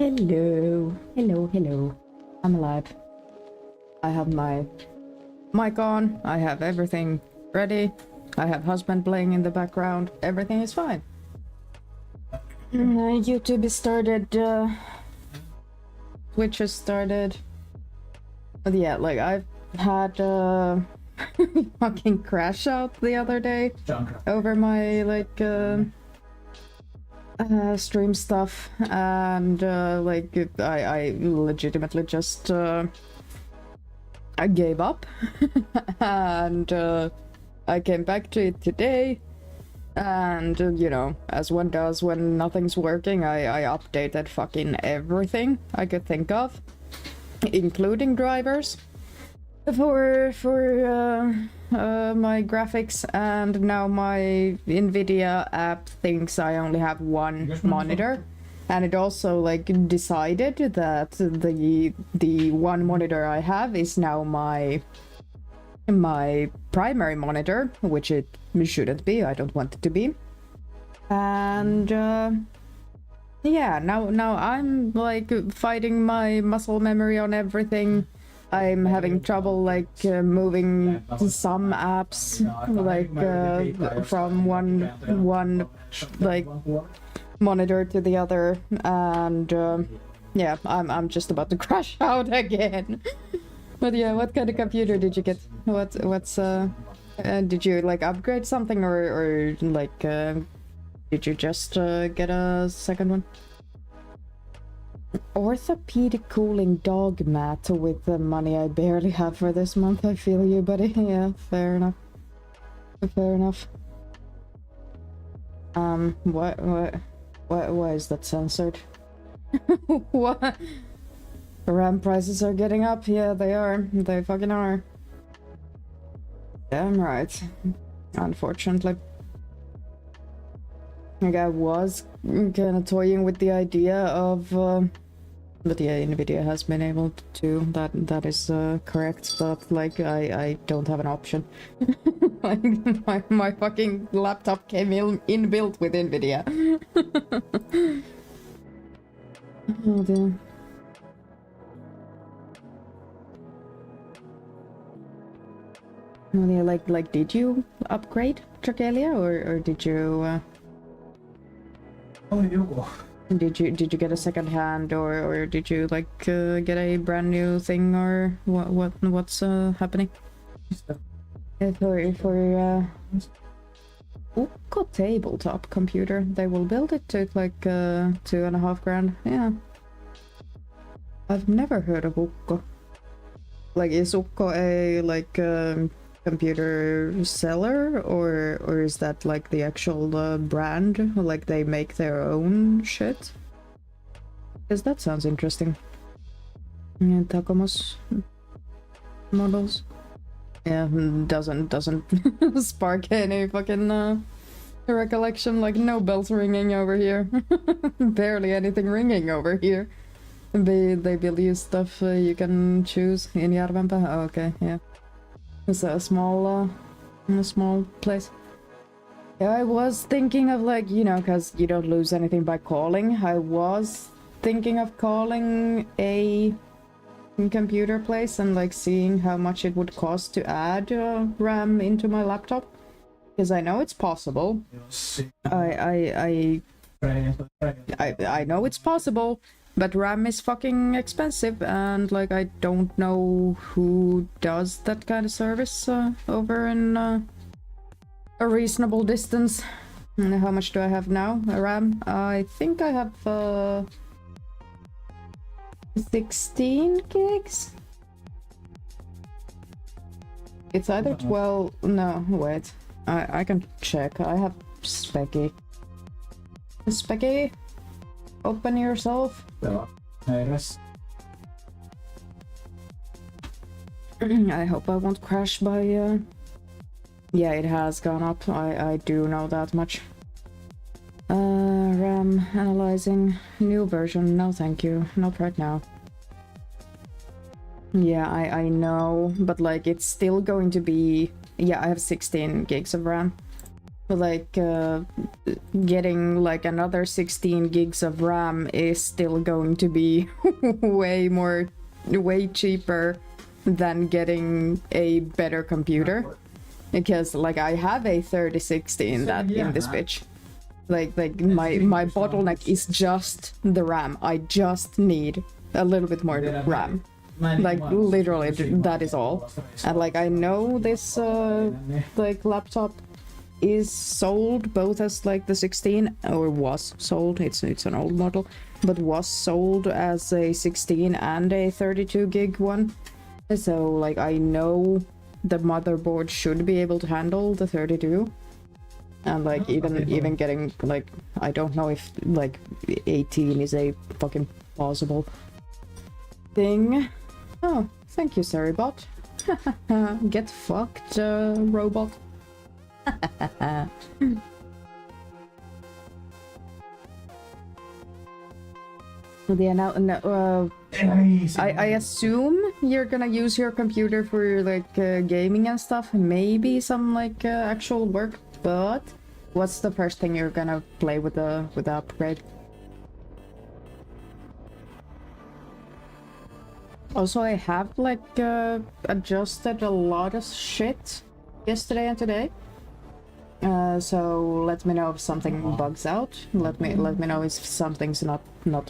Hello, hello, hello. I'm alive. I have my mic on. I have everything ready. I have husband playing in the background. Everything is fine. YouTube is started. Twitch has started. But yeah, like I've had fucking crash out the other day over my like stream stuff, and like I legitimately just I gave up and I came back to it today, and you know, as one does when nothing's working, I updated fucking everything I could think of, including drivers for my graphics, and now my Nvidia app thinks I only have one monitor, and it also like decided that the one monitor I have is now my primary monitor, which it shouldn't be. I don't want it to be. And yeah, now I'm like fighting my muscle memory on everything. I'm having trouble like moving some apps like from one like monitor to the other, and yeah, I'm just about to crash out again. But yeah, what kind of computer did you get? What's did you like upgrade something, or like did you just get a second one? Orthopedic cooling dog mat with the money I barely have for this month. I feel you, buddy. Yeah, fair enough. Fair enough. Why is that censored? What? RAM prices are getting up. Yeah, they are. They fucking are. Damn right. Unfortunately. Like, I was kind of toying with the idea of but yeah, Nvidia has been able to. That is correct, but like I don't have an option. Like my fucking laptop came inbuilt with Nvidia. Oh dear. Oh yeah, like did you upgrade Trachelia, or did you? Did you get a second hand, or did you like get a brand new thing, or what's happening? For Ukko tabletop computer, they will build it to like $2.5 grand. Yeah, I've never heard of Ukko. Like, is Ukko a like computer seller, or is that like the actual brand, like they make their own shit? Because that sounds interesting. Yeah, Takomos models. Yeah, doesn't spark any fucking recollection. Like, no bells ringing over here. Barely anything ringing over here. They build you stuff you can choose in Järvenpää. Oh, okay, yeah. It's a small place. Yeah, I was thinking of like, you know, because you don't lose anything by calling. I was thinking of calling a computer place and like seeing how much it would cost to add RAM into my laptop, because I know it's possible. I know it's possible. But RAM is fucking expensive, and like I don't know who does that kind of service over in a reasonable distance. And how much do I have now? RAM? I think I have 16 gigs? It's either 12... No, wait. I can check. I have Specky. Specky? Open yourself. I hope I won't crash by yeah, it has gone up. I do know that much. RAM analyzing. New version. No thank you. Not right now. Yeah, I know, but like it's still going to be... Yeah, I have 16 gigs of RAM. like getting like another 16 gigs of RAM is still going to be way cheaper than getting a better computer, because like I have a 3060 in this bitch. Like my bottleneck is just the RAM. I just need a little bit more RAM. Like literally that is all. And like I know this like laptop is sold both as like the 16, or was sold, it's an old model, but was sold as a 16 and a 32 gig one. So like I know the motherboard should be able to handle the 32. And like even getting like, I don't know if like 18 is a fucking plausible thing. Oh, thank you, Seribot. Get fucked, robot. I assume you're gonna use your computer for like gaming and stuff, maybe some like actual work, but what's the first thing you're gonna play with the upgrade? Also, I have like adjusted a lot of shit yesterday and today. So let me know if something bugs out. Let me know if something's not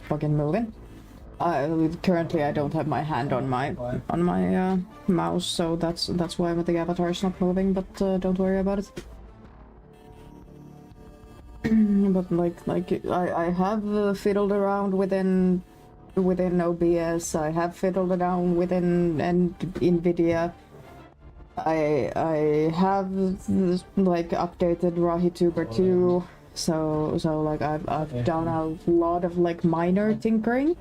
fucking moving. Currently I don't have my hand on my mouse, so that's why the avatar is not moving. But don't worry about it. But like I have fiddled around within OBS. I have fiddled around within NVIDIA. I have like updated rahituber 2, so like I've done a lot of like minor tinkering,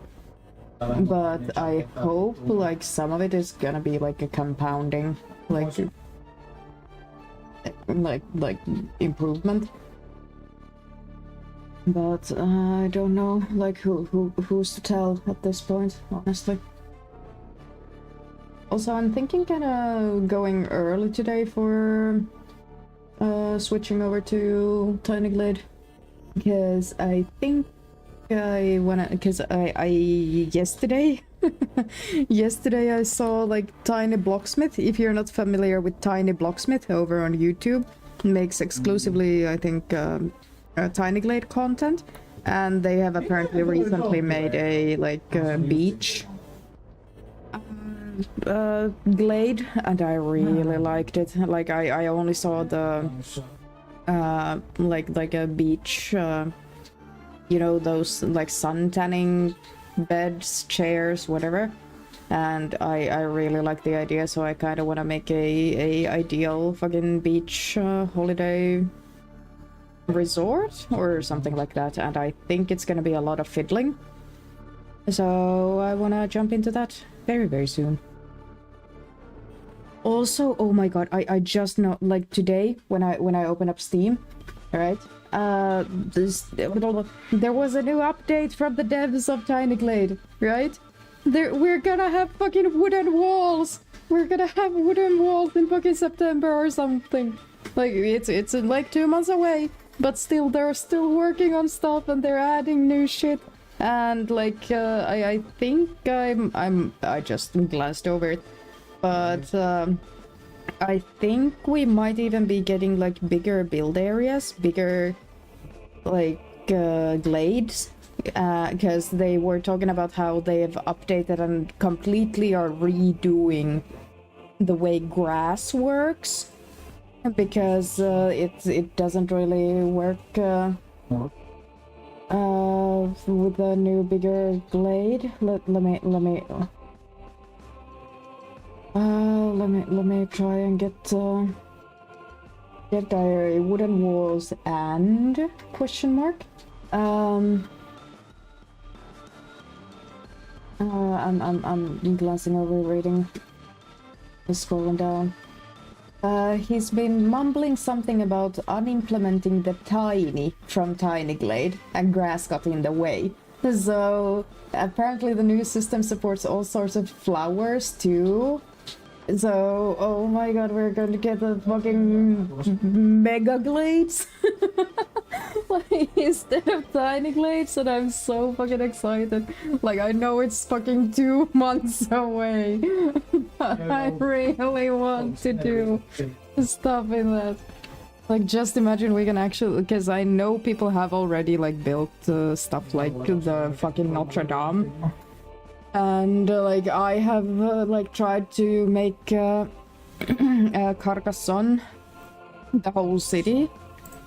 but I hope like some of it is gonna be like a compounding like improvement. But I don't know like who's to tell at this point, honestly. Also, I'm thinking kind of going early today for switching over to Tiny Glade, because I think I wanna, because I yesterday yesterday I saw like Tiny Blocksmith. If you're not familiar with Tiny Blocksmith over on YouTube, makes exclusively I think Tiny Glade content, and they have apparently recently made a like beach glade, and I really liked it. Like I only saw the like a beach, you know, those like sun tanning beds, chairs, whatever, and I really like the idea, so I kind of want to make a ideal fucking beach holiday resort or something like that, and I think it's gonna be a lot of fiddling, so I want to jump into that very soon. Also, oh my god, I just know, like today when I open up Steam, right? There was a new update from the devs of Tiny Glade, right? We're gonna have fucking wooden walls. We're gonna have wooden walls in fucking September or something. Like it's like 2 months away, but still they're still working on stuff and they're adding new shit. And like I think I just glanced over it. But I think we might even be getting like bigger build areas, bigger like glades, because they were talking about how they have updated and completely are redoing the way grass works, because it doesn't really work with the new bigger glade. Let me try and get diary wooden walls and question mark. I'm glancing over reading, just scrolling down. He's been mumbling something about unimplementing the tiny from Tiny Glade, and grass got in the way. So apparently the new system supports all sorts of flowers too. So, oh my god, we're going to get the fucking mega glades. Like, instead of tiny glades, and I'm so fucking excited. Like, I know it's fucking 2 months away. But I really want to do stuff in that. Like, just imagine we can actually, because I know people have already like built stuff like the fucking Notre Dame. And like I have like tried to make Carcassonne the whole city,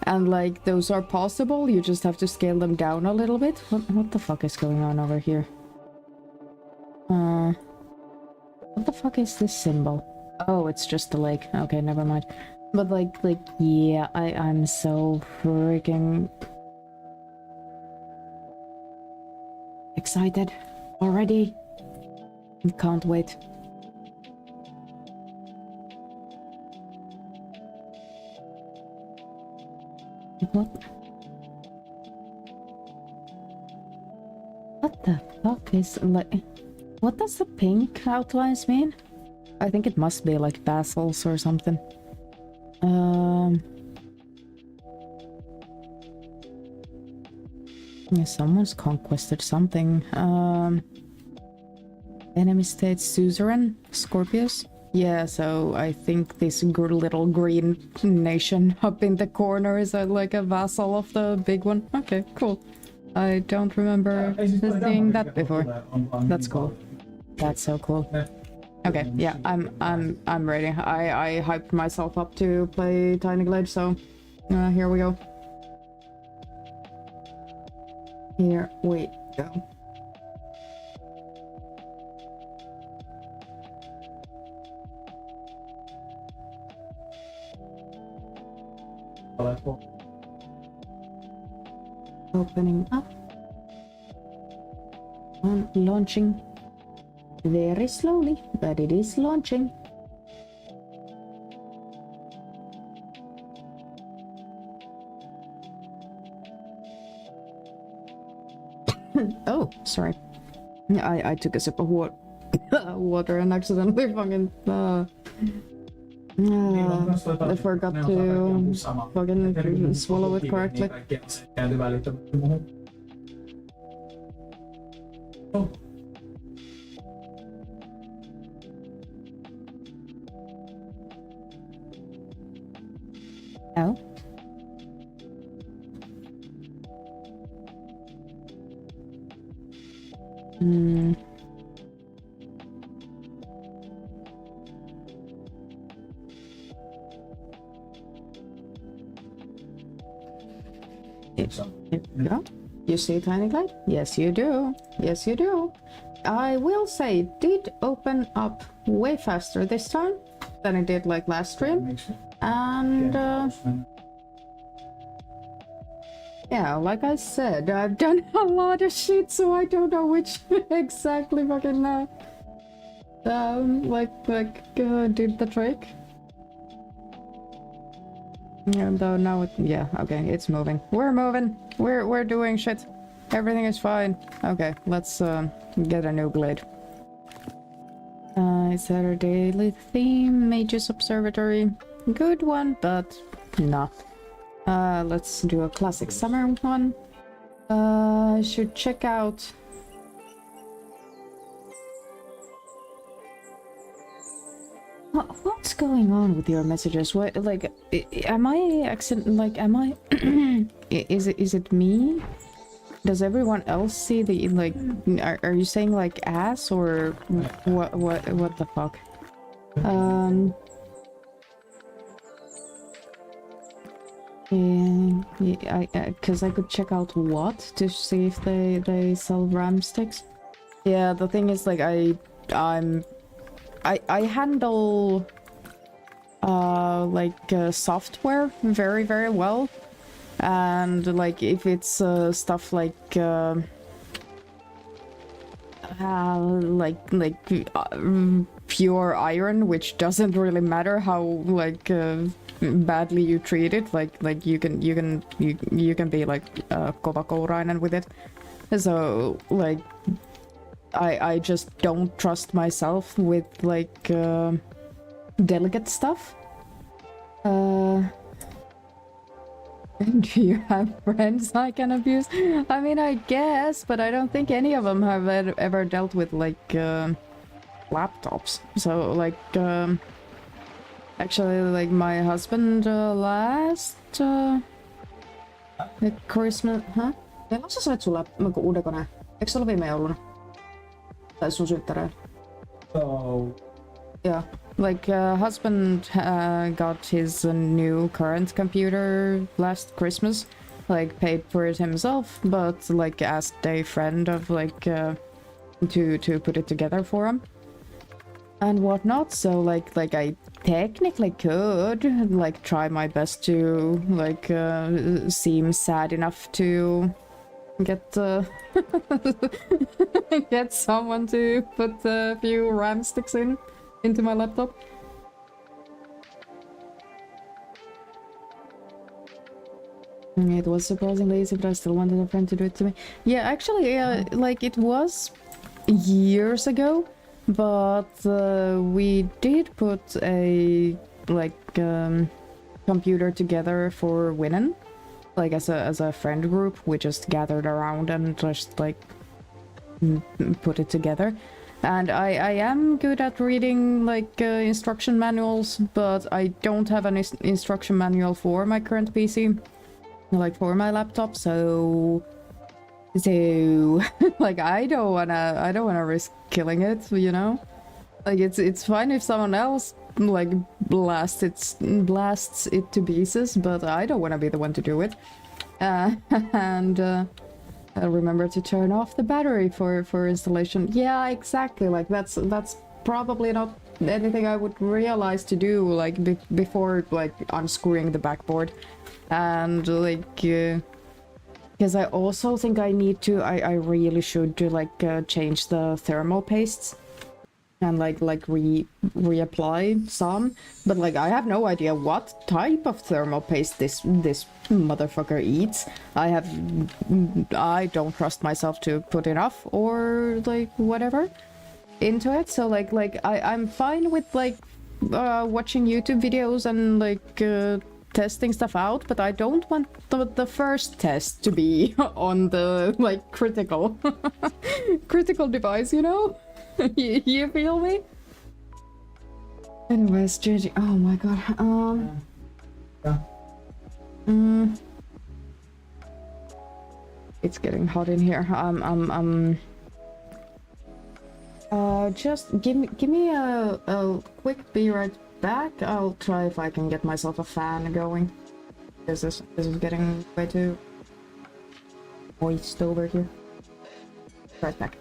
and like those are possible. You just have to scale them down a little bit. What the fuck is going on over here? What the fuck is this symbol? Oh, it's just a lake. Okay, never mind. But like yeah, I'm so freaking excited already. Can't wait. What the fuck is like? What does the pink outlines mean? I think it must be like vassals or something. Yeah, someone's conquested something. Enemy state suzerain, Scorpius. Yeah, so I think this little green nation up in the corner is like a vassal of the big one. Okay, cool. I don't remember seeing that before. That's cool. That's so cool. Okay, yeah, I'm ready. I hyped myself up to play Tiny Glade, so here we go. Here we go. Opening up. Launching. Very slowly, but it is launching. Oh, sorry. I took a sip of water and accidentally fucking I forgot to fucking swallow it correctly. Oh. Yeah. You see Tiny Glade? Yes, you do. Yes, you do. I will say it did open up way faster this time than it did like last stream. And yeah, like I said, I've done a lot of shit, so I don't know which exactly fucking did the trick. And now it, yeah, okay, it's moving. We're moving. We're doing shit. Everything is fine. Okay, let's get a new glade. It's our daily theme, Mage's Observatory. Good one, but not. Let's do a classic summer one. I should check out. What's going on with your messages? What, like, am I accident? Like, am I? Is it me? Does everyone else see the like? Are you saying like ass or what the fuck? Yeah, because I could check out what to see if they sell RAM sticks. Yeah, the thing is like I handle software very well, and like if it's stuff like pure iron, which doesn't really matter how like badly you treat it, like you can be like kovakourainen with it. So like I just don't trust myself with like delicate stuff. Do you have friends I can abuse? I mean, I guess, but I don't think any of them have ever dealt with, like, laptops. So, like, actually, like, my husband last Christmas... Huh? Milloin sä sait sulle uuden koneen? Eikö se ole viime jouluna? Tai sun synttäreillä? Oh. Yeah. Like, husband got his new current computer last Christmas. Like, paid for it himself, but, like, asked a friend of, like, to put it together for him. And whatnot, so, like I technically could, like, try my best to, like, seem sad enough to get, get someone to put a few RAM sticks into my laptop. It was surprisingly easy, but I still wanted a friend to do it to me. Yeah, actually, like, it was years ago, but we did put a, like, computer together for Winnan. Like, as a friend group, we just gathered around and just, like, put it together. And I am good at reading, like, instruction manuals, but I don't have an instruction manual for my current PC, like, for my laptop, so like, I don't wanna risk killing it, you know? Like, it's fine if someone else, like, blasts it to pieces, but I don't wanna be the one to do it. And I'll remember to turn off the battery for installation. Yeah, exactly. Like, that's probably not anything I would realize to do, like, before, like, unscrewing the backboard. And, like, because I also think I need to, I really should do, like, change the thermal pastes and, like reapply some. But, like, I have no idea what type of thermal paste this motherfucker eats. I don't trust myself to put enough or, like, whatever into it. So, like I'm fine with, like, watching YouTube videos and, like, testing stuff out, but I don't want the first test to be on the, like, critical device, you know? You feel me? Anyways, changing. Oh my god. Yeah. It's getting hot in here. Just give me a quick be right back. I'll try if I can get myself a fan going. This is getting way too moist over here. Right back.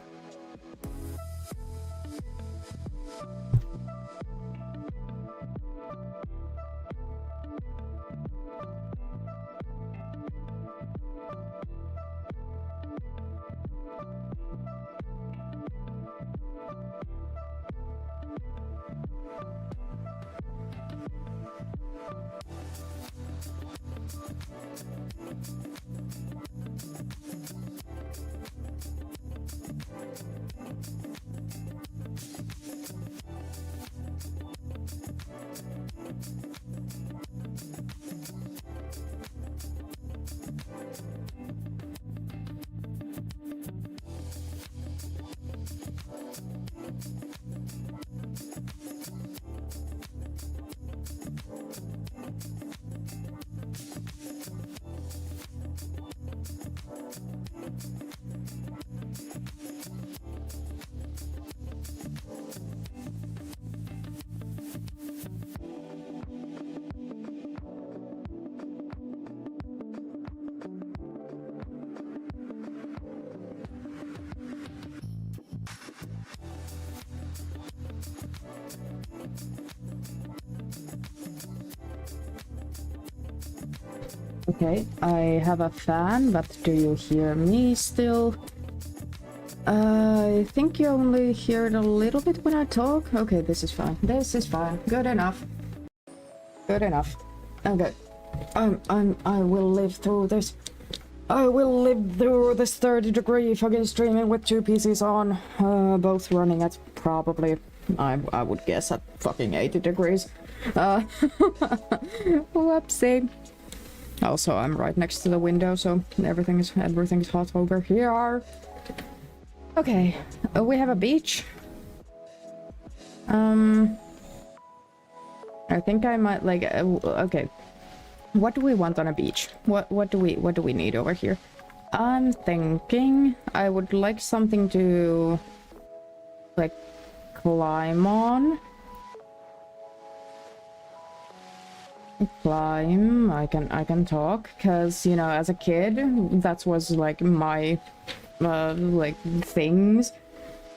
Okay, I have a fan, but do you hear me still? I think you only hear it a little bit when I talk. Okay, this is fine. This is fine. Good enough. Good enough. Okay. I will live through this. I will live through this 30-degree fucking streaming with two PCs on, both running at probably I would guess at fucking 80 degrees. Whoopsie. Also, I'm right next to the window, so everything's hot over here. Okay, we have a beach. I think I might like. Okay, what do we want on a beach? What do we need over here? I'm thinking I would like something to like climb on. Climb. I can talk, cause you know, as a kid, that was like my like things.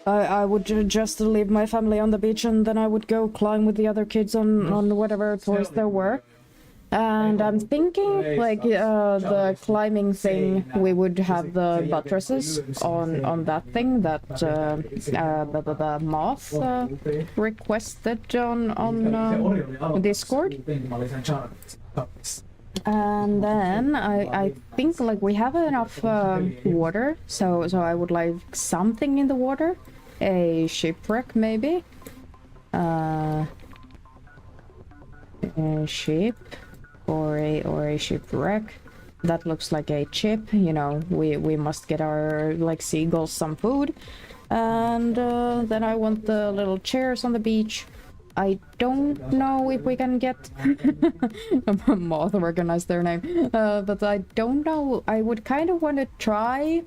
I would just leave my family on the beach and then I would go climb with the other kids on whatever toys there were. And I'm thinking like the climbing thing, we would have the buttresses on that thing that the moth requested on Discord. And then I think like we have enough water, so I would like something in the water, a shipwreck maybe, a ship or a shipwreck that looks like a chip. You know, we must get our like seagulls some food, and then I want the little chairs on the beach. I don't know if we can get moth recognized their name, but I don't know. I would kind of want to try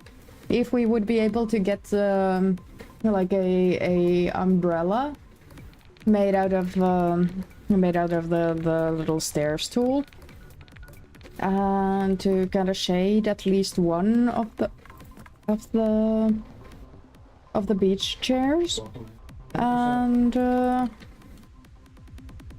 if we would be able to get like a umbrella made out of the little stairs tool, and to kind of shade at least one of the beach chairs, and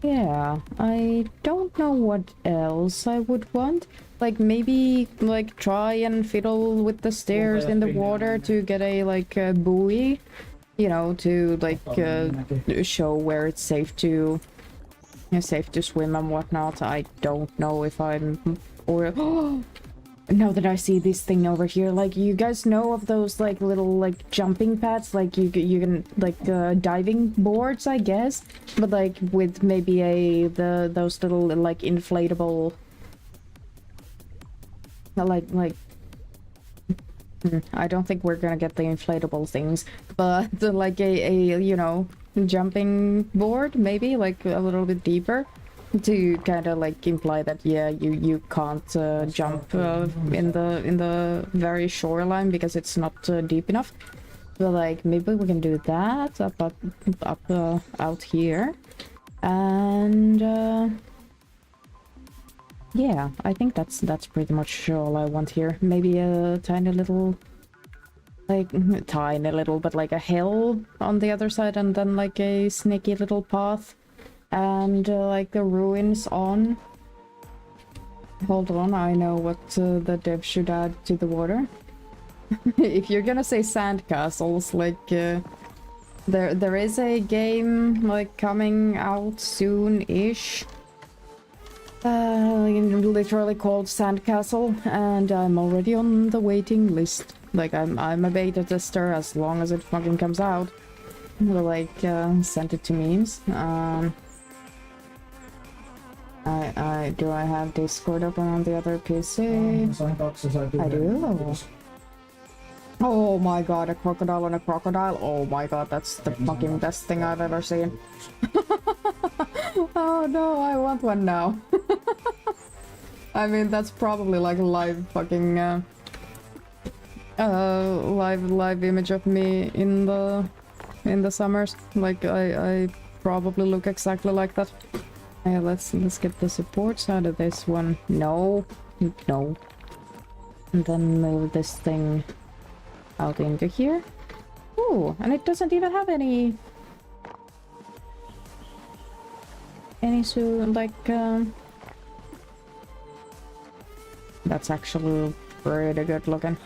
yeah, I don't know what else I would want. Like maybe like try and fiddle with the stairs in the water to get a like a buoy, you know, to like show where it's safe to swim and whatnot. I don't know if I'm or now that I see this thing over here, like you guys know of those like little like jumping pads, like you can like diving boards, I guess, but like with maybe those little like inflatable like I don't think we're gonna get the inflatable things, but like a you know, jumping board maybe like a little bit deeper, to kind of like imply that yeah, you can't jump in the very shoreline because it's not deep enough. So like maybe we can do that up out here, and yeah, I think that's pretty much all I want here. Maybe a tiny little, like tiny little, but like a hill on the other side, and then like a sneaky little path. And like the ruins on. Hold on, I know what the dev should add to the water. If you're gonna say sandcastles, like there is a game like coming out soon-ish, literally called Sandcastle, and I'm already on the waiting list. Like I'm a beta tester as long as it fucking comes out. Like send it to memes. Do I have Discord open on the other PC? I do. Oh my god, a crocodile and a crocodile. Oh my god, that's the fucking best thing I've ever seen. Oh no, I want one now. I mean, that's probably like a live fucking live image of me in the summers. Like I probably look exactly like that. Yeah, let's get the supports out of this one. No. And then move this thing out into here. Ooh, and it doesn't even have any so like that's actually pretty good looking.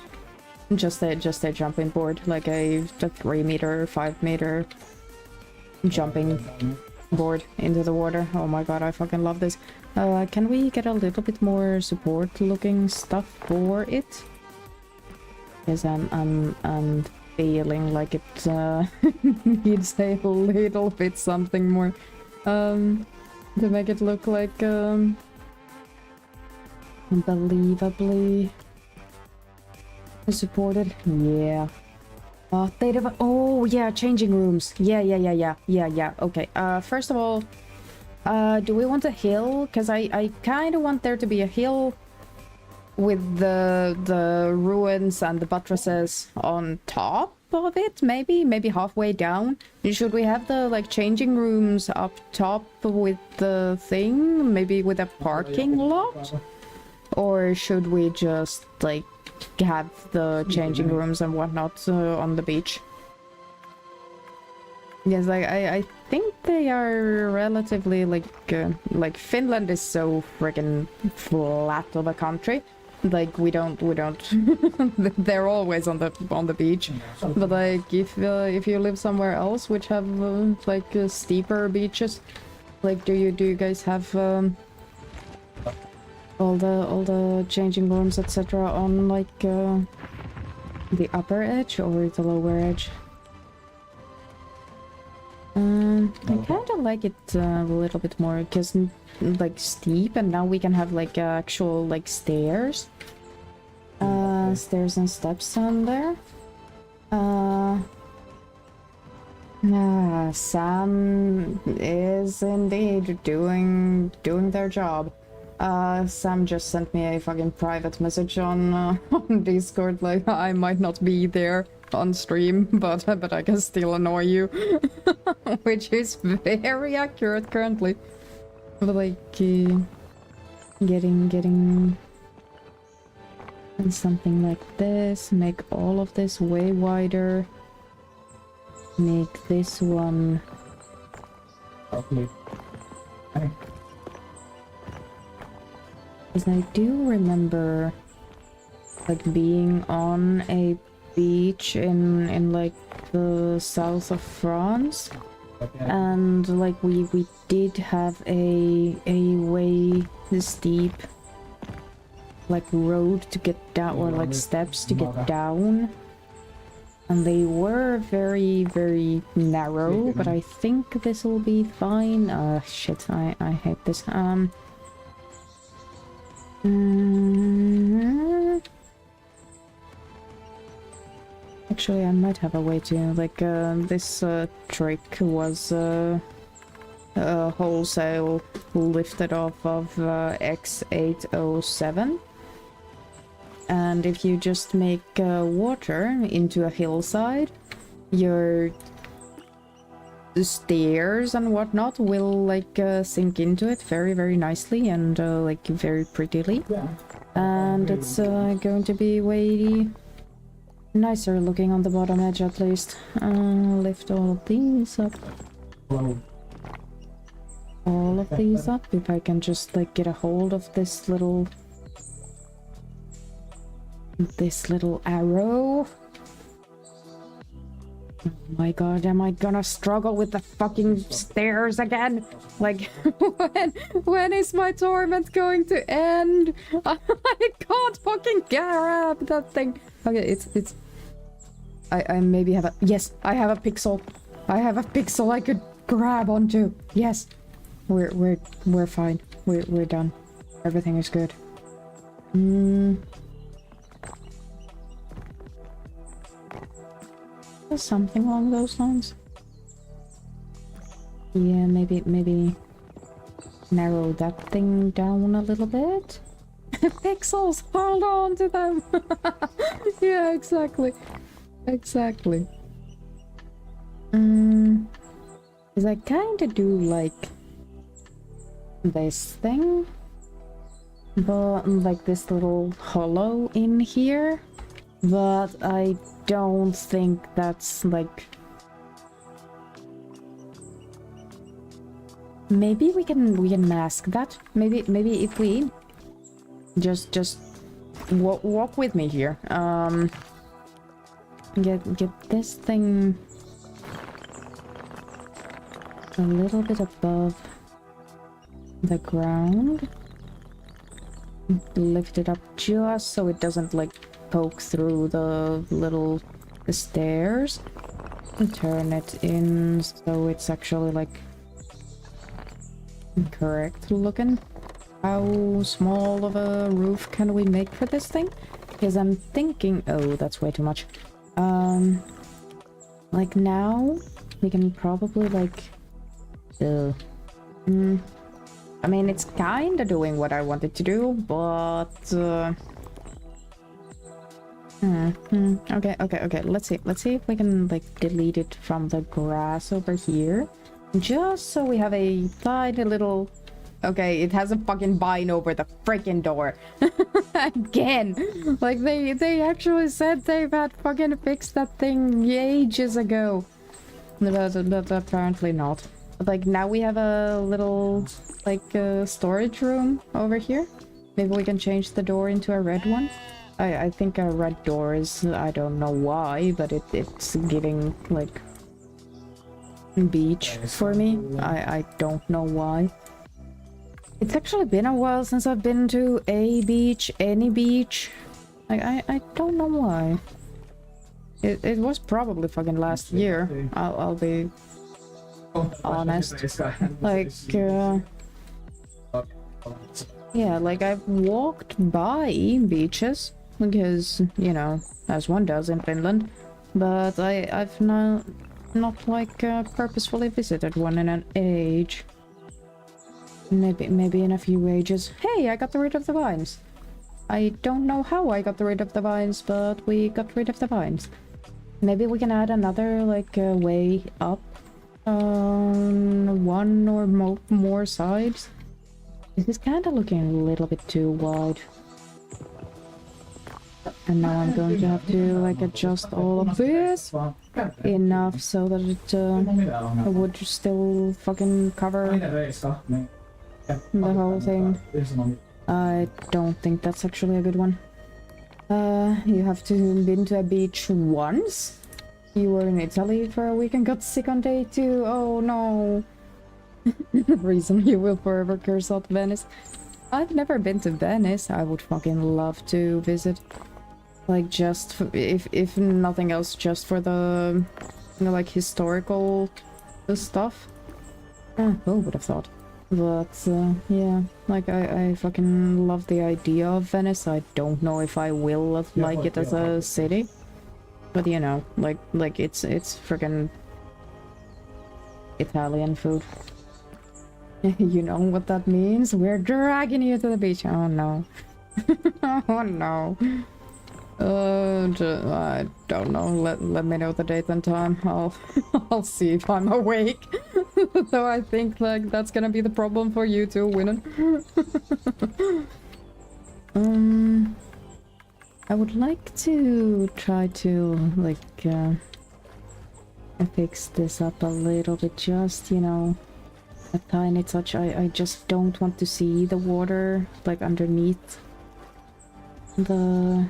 Just a jumping board, like a 3 meter, 5 meter jumping board into the water. Oh my god, I fucking love this. Can we get a little bit more support looking stuff for it? Because I'm feeling like it needs a little bit something more to make it look like believably supported. Yeah. Oh yeah, changing rooms. Yeah. Okay. First of all, do we want a hill? Because I kind of want there to be a hill with the ruins and the buttresses on top of it, maybe halfway down. Should we have the like changing rooms up top with the thing, maybe with a parking lot? Or should we just like have the changing rooms and whatnot on the beach? Yes, I think they are relatively like Finland is so freaking flat of a country. Like we don't they're always on the beach. But like if you live somewhere else which have steeper beaches, like do you guys have all the changing rooms etc on like the upper edge or the lower edge? I kind of like it a little bit more because like steep, and now we can have like actual like stairs and steps on there. Sam is indeed doing their job. Sam just sent me a fucking private message on Discord, like I might not be there on stream, but I can still annoy you, which is very accurate currently. But like getting something like this, make all of this way wider, make this one because I do remember like being on a beach in like the south of France, and like we did have a way steep like road to get down, or like steps to get down, and they were very narrow, but I think this will be fine. Shit, I hate this. Actually, I might have a way to, like, this trick was wholesale lifted off of X807. And if you just make water into a hillside, your stairs and whatnot will, like, sink into it very nicely and, like, very prettily. Yeah. And it's going to be way nicer looking on the bottom edge, at least. Lift all of these up. All of these up, if I can just like get a hold of this little arrow. Oh my god, am I gonna struggle with the fucking stairs again? Like, when is my torment going to end? I can't fucking grab that thing. Okay, it's I maybe have a... Yes, I have a pixel. I have a pixel I could grab onto. Yes. We're fine. We're done. Everything is good. Something along those lines. Yeah, maybe narrow that thing down a little bit. Pixels, hold on to them. Yeah, exactly. Exactly. Because I kind of do like this thing, but like this little hollow in here, but I don't think that's like... Maybe we can mask that. Maybe if we just walk with me here. Get this thing a little bit above the ground. Lift it up just so it doesn't like poke through the little the stairs and turn it in so it's actually like correct looking. How small of a roof can we make for this thing? Because I'm thinking, oh, that's way too much. Like now we can probably like, I mean, it's kind of doing what I wanted to do, but okay. Let's see if we can like delete it from the grass over here, just so we have a tiny little. Okay, it has a fucking vine over the freaking door. Again. Like, they actually said they've had fucking fixed that thing ages ago. But apparently not. But, like, now we have a little, like, storage room over here. Maybe we can change the door into a red one. I think a red door is... I don't know why, but it's giving, like... beach for me. I don't know why. It's actually been a while since I've been to a beach, any beach. I don't know why. It was probably fucking last year. I'll be honest. Like, yeah, like I've walked by beaches because, you know, as one does in Finland, but I've not like purposefully visited one in an age. Maybe in a few ages. Hey, I got rid of the vines. I don't know how I got rid of the vines, but we got rid of the vines. Maybe we can add another, like, way up on one or more sides. This is kind of looking a little bit too wide. And now I'm going to have to, like, adjust all of this enough so that it would still fucking cover the whole thing. I don't think that's actually a good one. You have to been to a beach once? You were in Italy for a week and got sick on day 2? Oh no. The reason you will forever curse out Venice. I've never been to Venice. I would fucking love to visit. Like, just for, if nothing else, just for the, you know, like, historical stuff. Who would have thought? But, yeah, like, I fucking love the idea of Venice. I don't know if I will like it as a city. But, you know, like it's freaking Italian food. You know what that means? We're dragging you to the beach. Oh, no. Oh, no. I don't know. Let me know the date and time. I'll see if I'm awake. Though I think like that's gonna be the problem for you too, Winnan. I would like to try to like fix this up a little bit, just, you know, a tiny touch. I just don't want to see the water like underneath the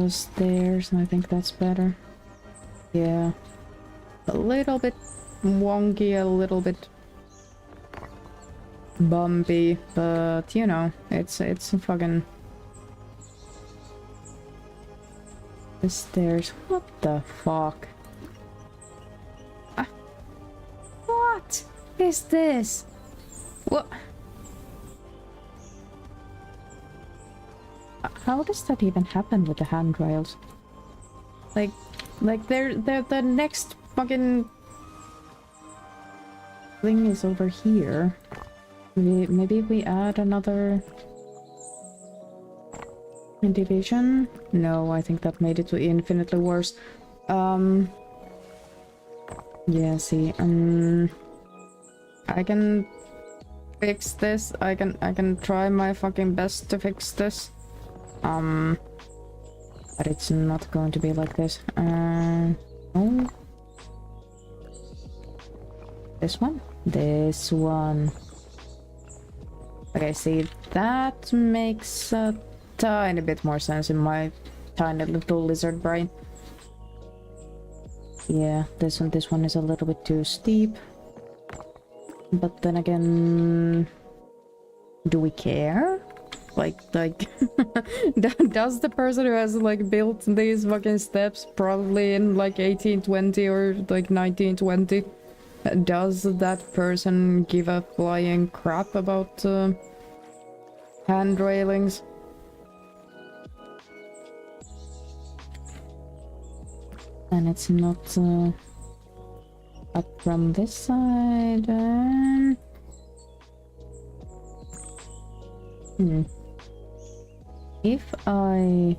stairs, and I think that's better. Yeah, a little bit wonky, a little bit bumpy, but you know, it's fucking the stairs. What the fuck? What is this? What? How does that even happen with the handrails? Like they're the next fucking thing is over here. Maybe we add another division? No, I think that made it infinitely worse. Yeah, see, I can fix this. I can try my fucking best to fix this. But it's not going to be like this. No. This one? This one. Okay, see, that makes a tiny bit more sense in my tiny little lizard brain. Yeah, this one is a little bit too steep. But then again, do we care? does the person who has like built these fucking steps probably in like 1820 or like 1920, does that person give a flying crap about hand railings? And it's not up from this side. If I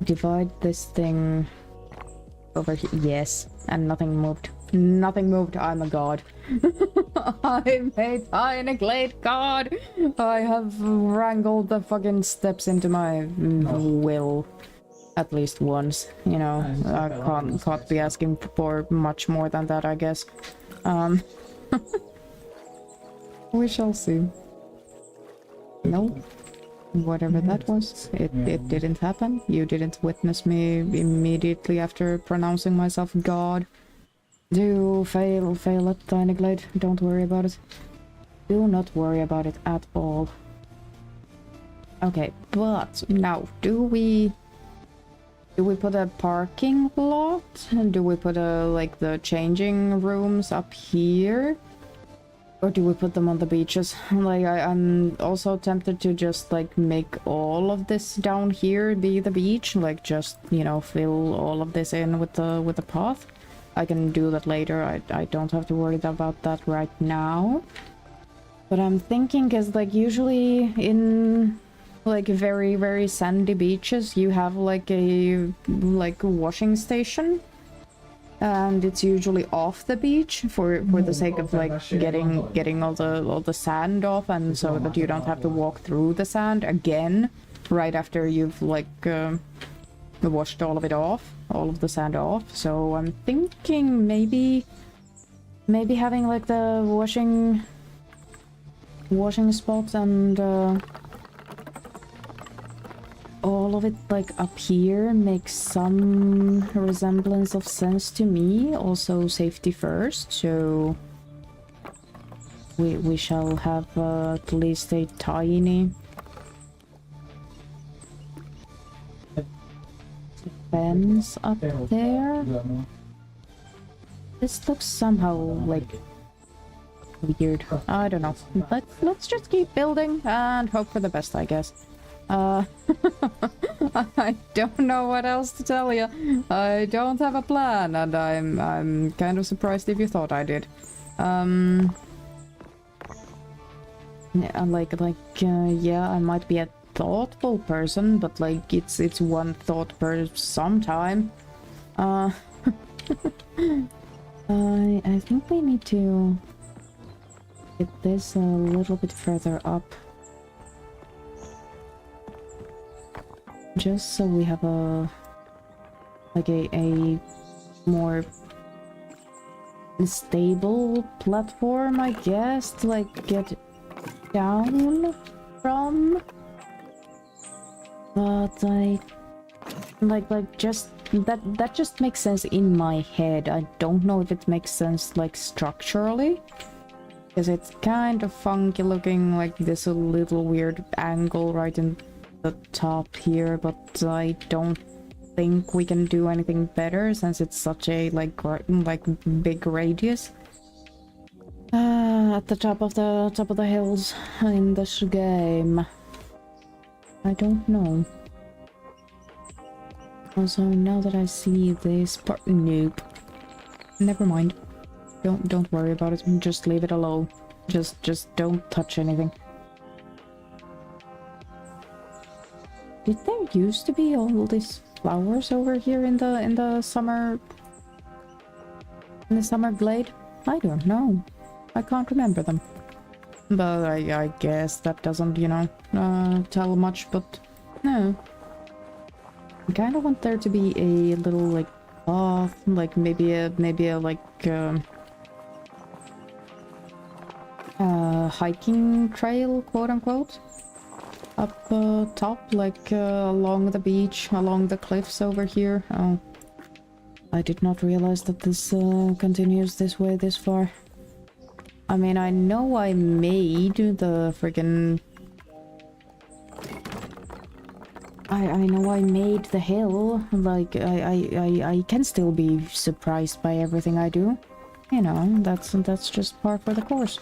divide this thing over here, yes, and nothing moved. Nothing moved. I'm a god. I'm a Tiny Glade god. I have wrangled the fucking steps into my will. At least once, you know. I can't be asking for much more than that, I guess. We shall see. No. Whatever that was, it didn't happen. You didn't witness me immediately after pronouncing myself God. Do fail at Tiny Glade. Don't worry about it. Do not worry about it at all. Okay, but now, do we put a parking lot? And do we put like the changing rooms up here? Or do we put them on the beaches? Like, I'm also tempted to just like make all of this down here be the beach. Like, just, you know, fill all of this in with the path. I can do that later. I don't have to worry about that right now. But I'm thinking, cause like usually in like very, very sandy beaches, you have like a washing station. And it's usually off the beach for the sake of like getting all the sand off, and so that you don't have to walk through the sand again right after you've like washed all of it off, all of the sand off. So I'm thinking maybe having like the washing spots and all of it like up here makes some resemblance of sense to me. Also safety first, so we shall have at least a tiny fence up there. This looks somehow like weird. I don't know. Let's just keep building and hope for the best, I guess. I don't know what else to tell you. I don't have a plan, and I'm kind of surprised if you thought I did. Yeah, yeah, I might be a thoughtful person, but like it's one thought per sometime. I think we need to get this a little bit further up. Just so we have a more stable platform, I guess, to like get down from. But I like just that just makes sense in my head. I don't know if it makes sense like structurally, because it's kind of funky looking, like this a little weird angle right in the top here, but I don't think we can do anything better since it's such a like big radius at the top of the hills in this game. I don't know. Also, now that I see this part, nope. Never mind. Don't worry about it. Just leave it alone. Just don't touch anything. Did there used to be all these flowers over here in the summer glade? I don't know. I can't remember them. But I guess that doesn't, you know, tell much, but no. I kind of want there to be a little like path, like maybe a like hiking trail, quote unquote, up top, like along the beach, along the cliffs over here. Oh, I did not realize that this continues this way this far. I mean, I know I made the friggin' I know I made the hill. Like, I can still be surprised by everything I do. You know, that's just par for the course.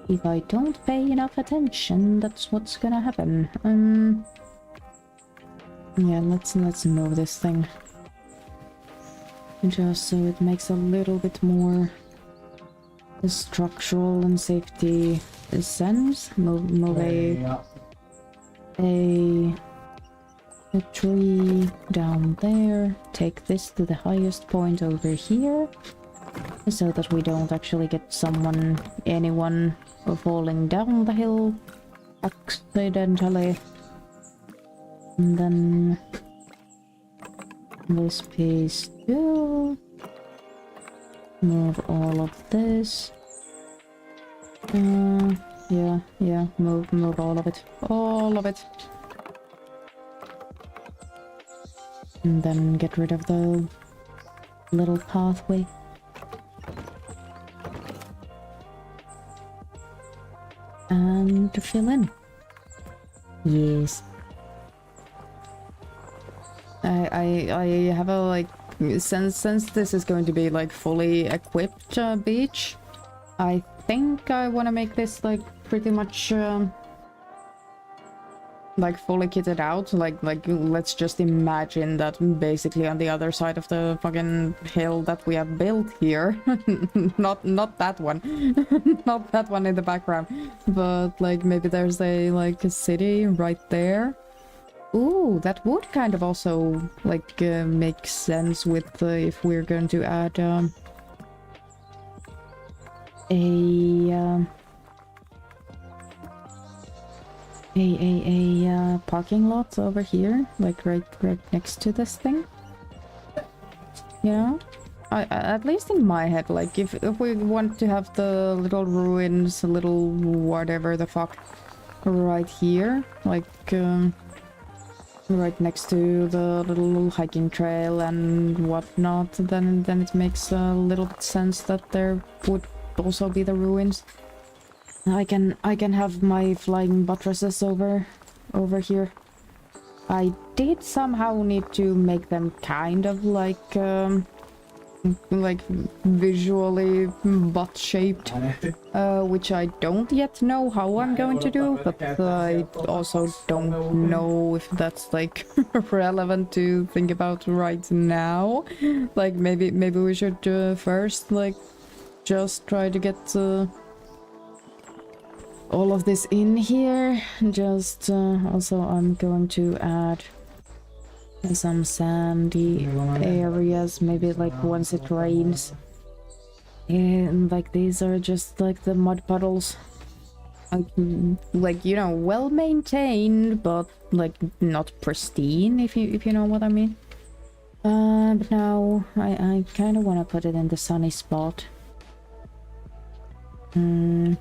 If I don't pay enough attention, that's what's gonna happen. Yeah, let's move this thing. Just so it makes a little bit more structural and safety sense. Move a tree down there. Take this to the highest point over here, so that we don't actually get anyone falling down the hill accidentally. And then this piece too. Move all of this. Yeah, move all of it. All of it. And then get rid of the little pathway. And to fill in. Yes. I have a like since this is going to be like fully equipped beach, I think I want to make this like pretty much like fully kitted out. Like let's just imagine that basically on the other side of the fucking hill that we have built here, not that one, not that one in the background, but like maybe there's a city right there. Ooh, that would kind of also like make sense with if we're going to add a parking lot over here, like right next to this thing. You know, at least in my head, like if we want to have the little ruins, little whatever the fuck, right here, like right next to the little hiking trail and whatnot, then it makes a little bit sense that there would also be the ruins. I can have my flying buttresses over here. I did somehow need to make them kind of like visually butt-shaped, which I don't yet know how I'm going to do, but I also don't know if that's like relevant to think about right now. Like maybe we should first like just try to get all of this in here. Just also I'm going to add some sandy areas, maybe like once it rains. And like these are just like the mud puddles. Like you know, well maintained, but like not pristine, if you know what I mean. But now I kind of want to put it in the sunny spot. You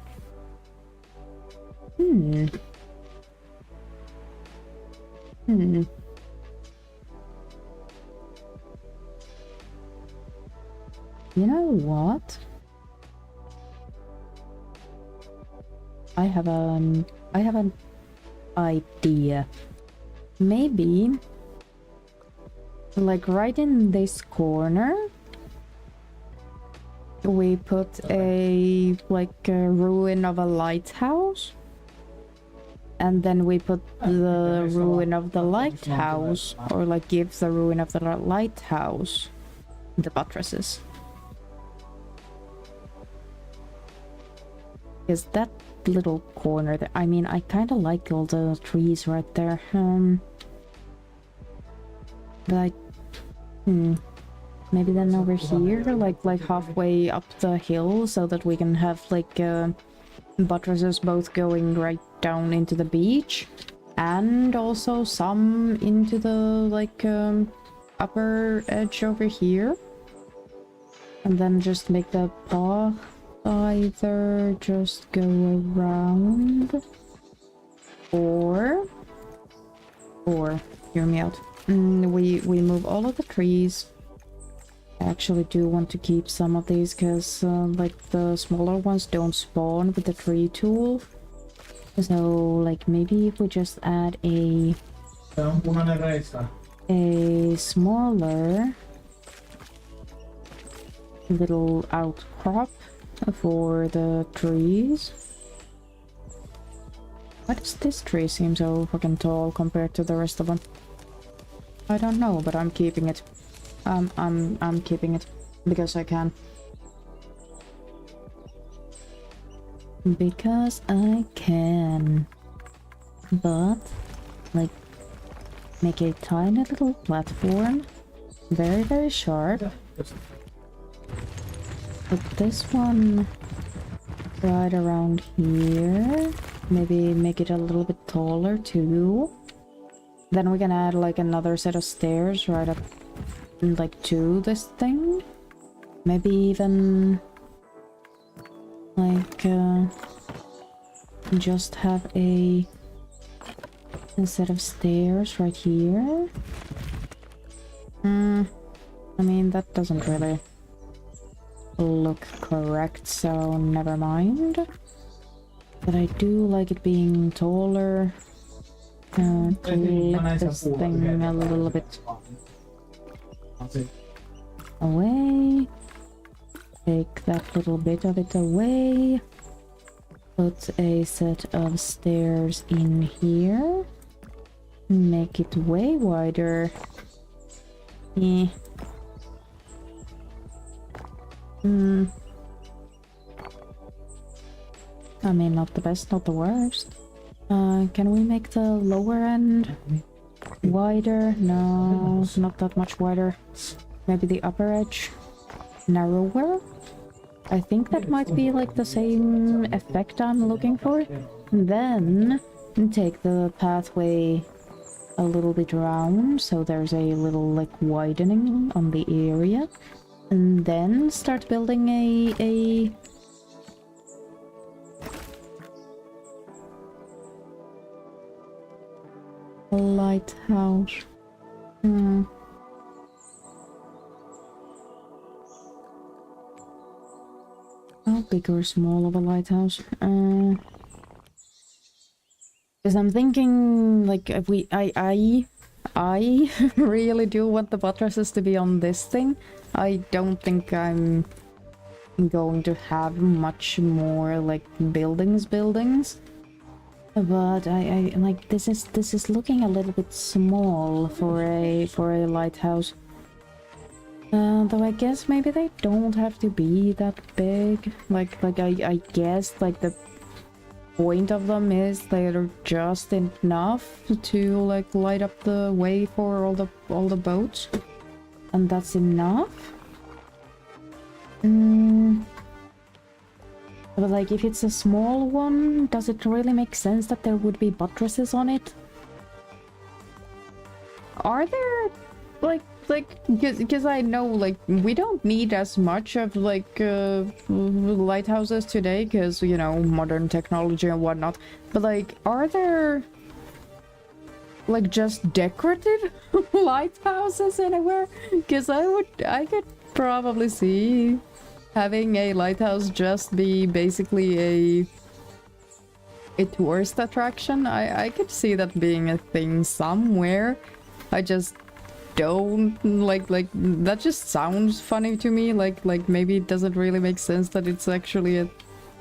know what? I have an idea. Maybe like right in this corner we put a ruin of a lighthouse, and then we put the ruin of the lighthouse, or like give the ruin of the lighthouse the buttresses. Is that little corner there? I mean, I kind of like all the trees right there. But maybe then over here, like halfway up the hill, so that we can have like buttresses both going right down into the beach, and also some into the upper edge over here, and then just make the path either just go around or hear me out. We move all of the trees. I actually do want to keep some of these because like the smaller ones don't spawn with the tree tool. So, like, maybe if we just add a smaller little outcrop for the trees. Why does this tree seem so fucking tall compared to the rest of them? I don't know, but I'm keeping it. I'm keeping it because I can. Because I can. But, like, make a tiny little platform. Very, very sharp. Put this one right around here. Maybe make it a little bit taller too. Then we can add like another set of stairs right up like to this thing. Maybe even like just have a set of stairs right here. I mean, that doesn't really look correct, so never mind. But I do like it being taller. Clip this thing a little bit away. Take that little bit of it away. Put a set of stairs in here. Make it way wider. Eh. I mean, not the best, not the worst. Can we make the lower end wider? No, not that much wider. Maybe the upper edge narrower? I think that might be like the same effect I'm looking for. And then take the pathway a little bit round, so there's a little like widening on the area. And then start building a lighthouse. How big or small of a lighthouse? Because I'm thinking, like, if I really do want the buttresses to be on this thing. I don't think I'm going to have much more, like, buildings. But I like, this is looking a little bit small for a lighthouse. Though I guess maybe they don't have to be that big. Like I guess like the point of them is they're just enough to like light up the way for all the boats, and that's enough. But like, if it's a small one, does it really make sense that there would be buttresses on it? Are there like because I know like we don't need as much of like lighthouses today because, you know, modern technology and whatnot, but like, are there like just decorative lighthouses anywhere? Because I could probably see having a lighthouse just be basically a tourist attraction. I could see that being a thing somewhere. I just don't like that just sounds funny to me. Like maybe it doesn't really make sense that it's actually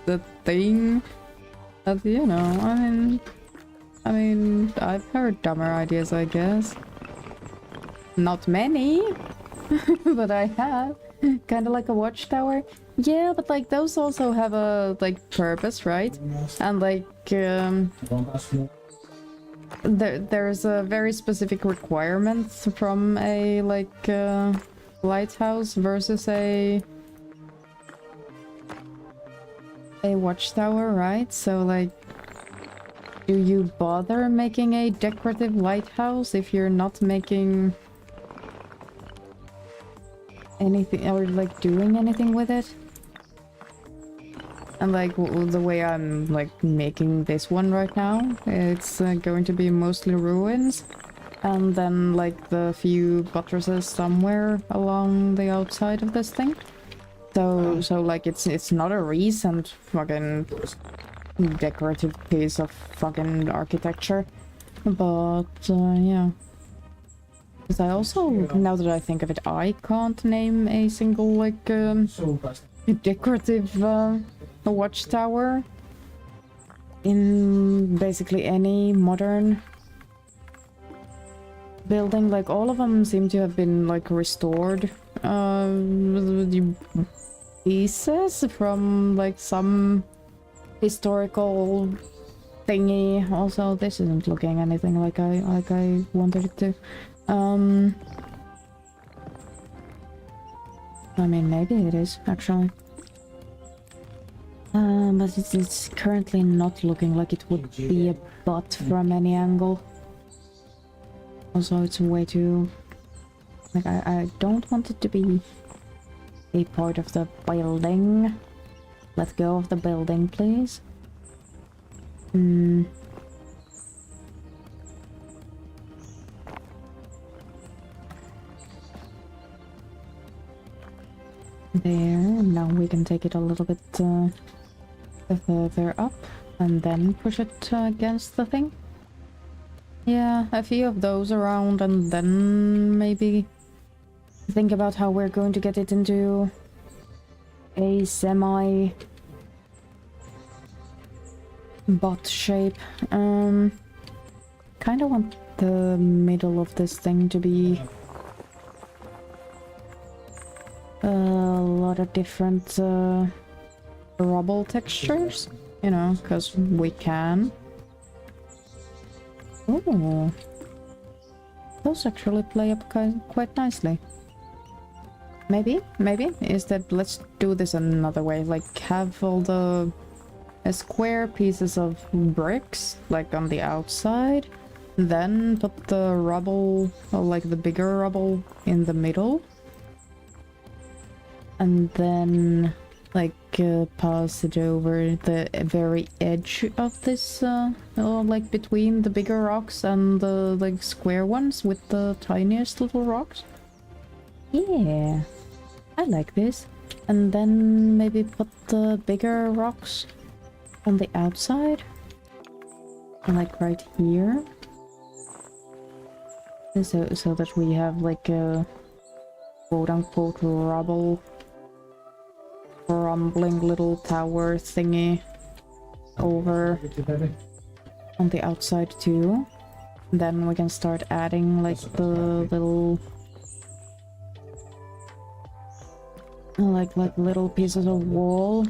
the thing. That, you know, I mean I've heard dumber ideas, I guess. Not many, but I have. Kind of like a watchtower. Yeah, but like those also have a like purpose, right? And like there's a very specific requirement from a like lighthouse versus a watchtower, right? So like, do you bother making a decorative lighthouse if you're not making anything or like doing anything with it? And like the way I'm like making this one right now, it's going to be mostly ruins, and then like the few buttresses somewhere along the outside of this thing. So like it's not a recent fucking decorative piece of fucking architecture. But yeah. Because I also, now that I think of it, I can't name a single like decorative watchtower in basically any modern building. Like all of them seem to have been like restored pieces from like some historical thingy. Also, this isn't looking anything like I wanted it to. I mean, maybe it is actually. But it's currently not looking like it would be a butt from any angle. Also, it's way too... Like, I don't want it to be a part of the building. Let go of the building, please. There, now we can take it a little bit further up and then push it against the thing. Yeah, a few of those around, and then maybe think about how we're going to get it into a semi butt shape. Kind of want the middle of this thing to be a lot of different rubble textures, you know, because we can. Oh, those actually play up quite nicely. Maybe is that, let's do this another way, like have all the square pieces of bricks like on the outside, then put the rubble, or like the bigger rubble, in the middle, and then like pass it over the very edge of this, like between the bigger rocks and the like square ones with the tiniest little rocks. Yeah, I like this. And then maybe put the bigger rocks on the outside, like right here, so that we have like a quote-unquote rubble rumbling little tower thingy over on the outside too. Then we can start adding like the little like little pieces of wall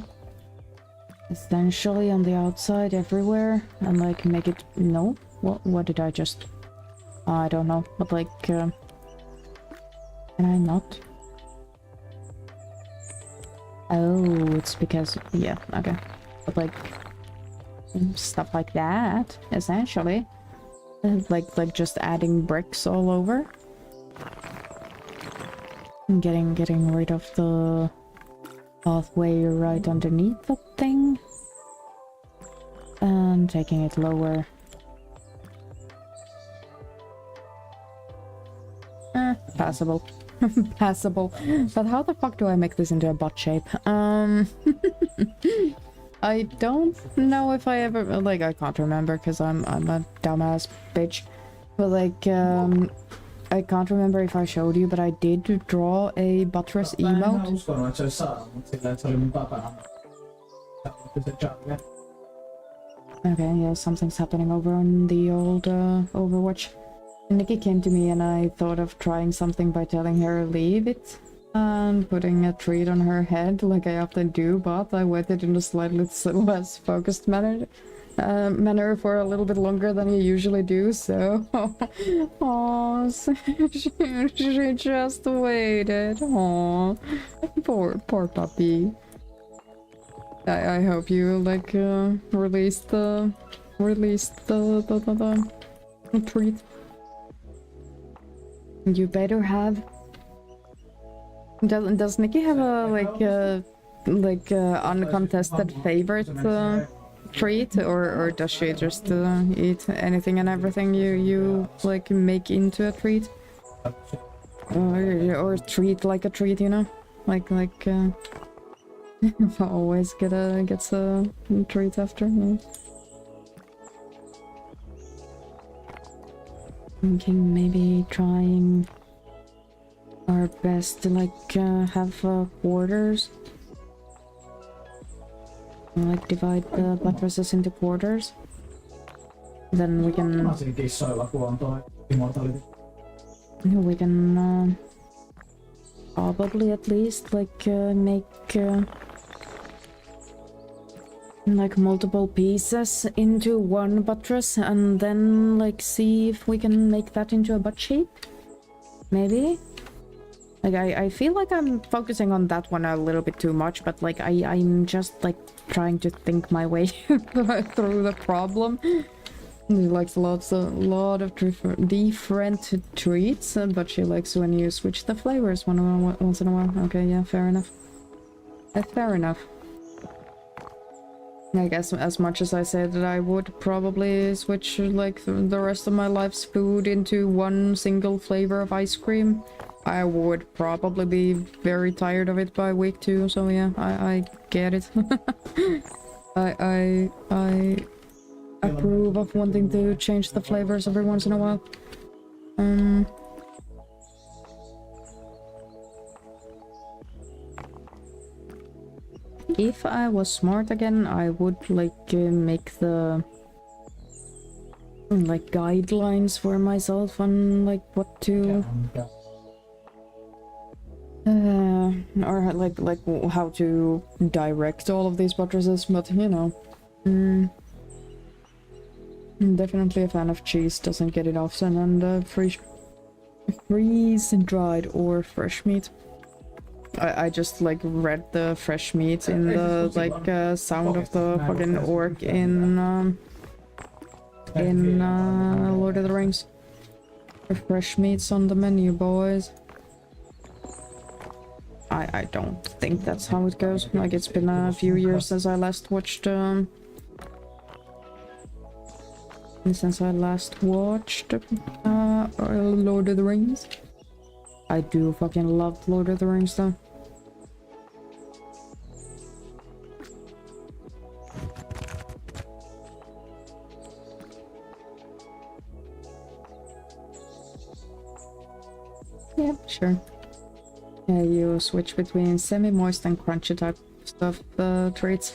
essentially on the outside everywhere, and like make it, no, what did I just, I don't know, but like can I not? Oh, it's because, yeah, okay. But like, stuff like that, essentially. Like just adding bricks all over. Getting rid of the pathway right underneath the thing. And taking it lower. Passable. Passable. But how the fuck do I make this into a butt shape? I don't know if I ever, like, I can't remember because I'm a dumbass bitch. But like, I can't remember if I showed you, but I did draw a buttress emote. Okay, yeah, something's happening over on the old Overwatch. Nikki came to me and I thought of trying something by telling her leave it and putting a treat on her head like I often do, but I waited in a slightly less focused manner for a little bit longer than you usually do, so... Aww, she just waited. Aww, poor puppy. I hope you like released the treat. You better have. Does Nikki have a like uncontested favorite treat, or does she just eat anything and everything you like make into a treat, or treat like a treat, you know, like Always gets a treat after. Yeah. Thinking maybe trying our best to like have quarters. Like divide the buttresses into quarters. Then we can. We can probably at least like make like multiple pieces into one buttress and then like see if we can make that into a butt shape. Maybe. Like I feel like I'm focusing on that one a little bit too much, but like I'm just like trying to think my way through the problem. She likes a lot of different treats, but she likes when you switch the flavors once in a while. Okay, yeah, fair enough. Fair enough. I guess as much as I said that I would probably switch like the rest of my life's food into one single flavor of ice cream, I would probably be very tired of it by week 2. So yeah, I get it. I approve of wanting to change the flavors every once in a while. If I was smart again, I would like make the like guidelines for myself on like what to or like how to direct all of these buttresses, but you know. Definitely a fan of cheese, doesn't get it often, and freeze dried or fresh meat. I just like read the fresh meat in the like sound of the fucking orc in Lord of the Rings. Fresh meat's on the menu, boys. I don't think that's how it goes. Like it's been a few years since I last watched Lord of the Rings. I do fucking love Lord of the Rings though. Yeah, sure. Yeah, you switch between semi-moist and crunchy type stuff treats.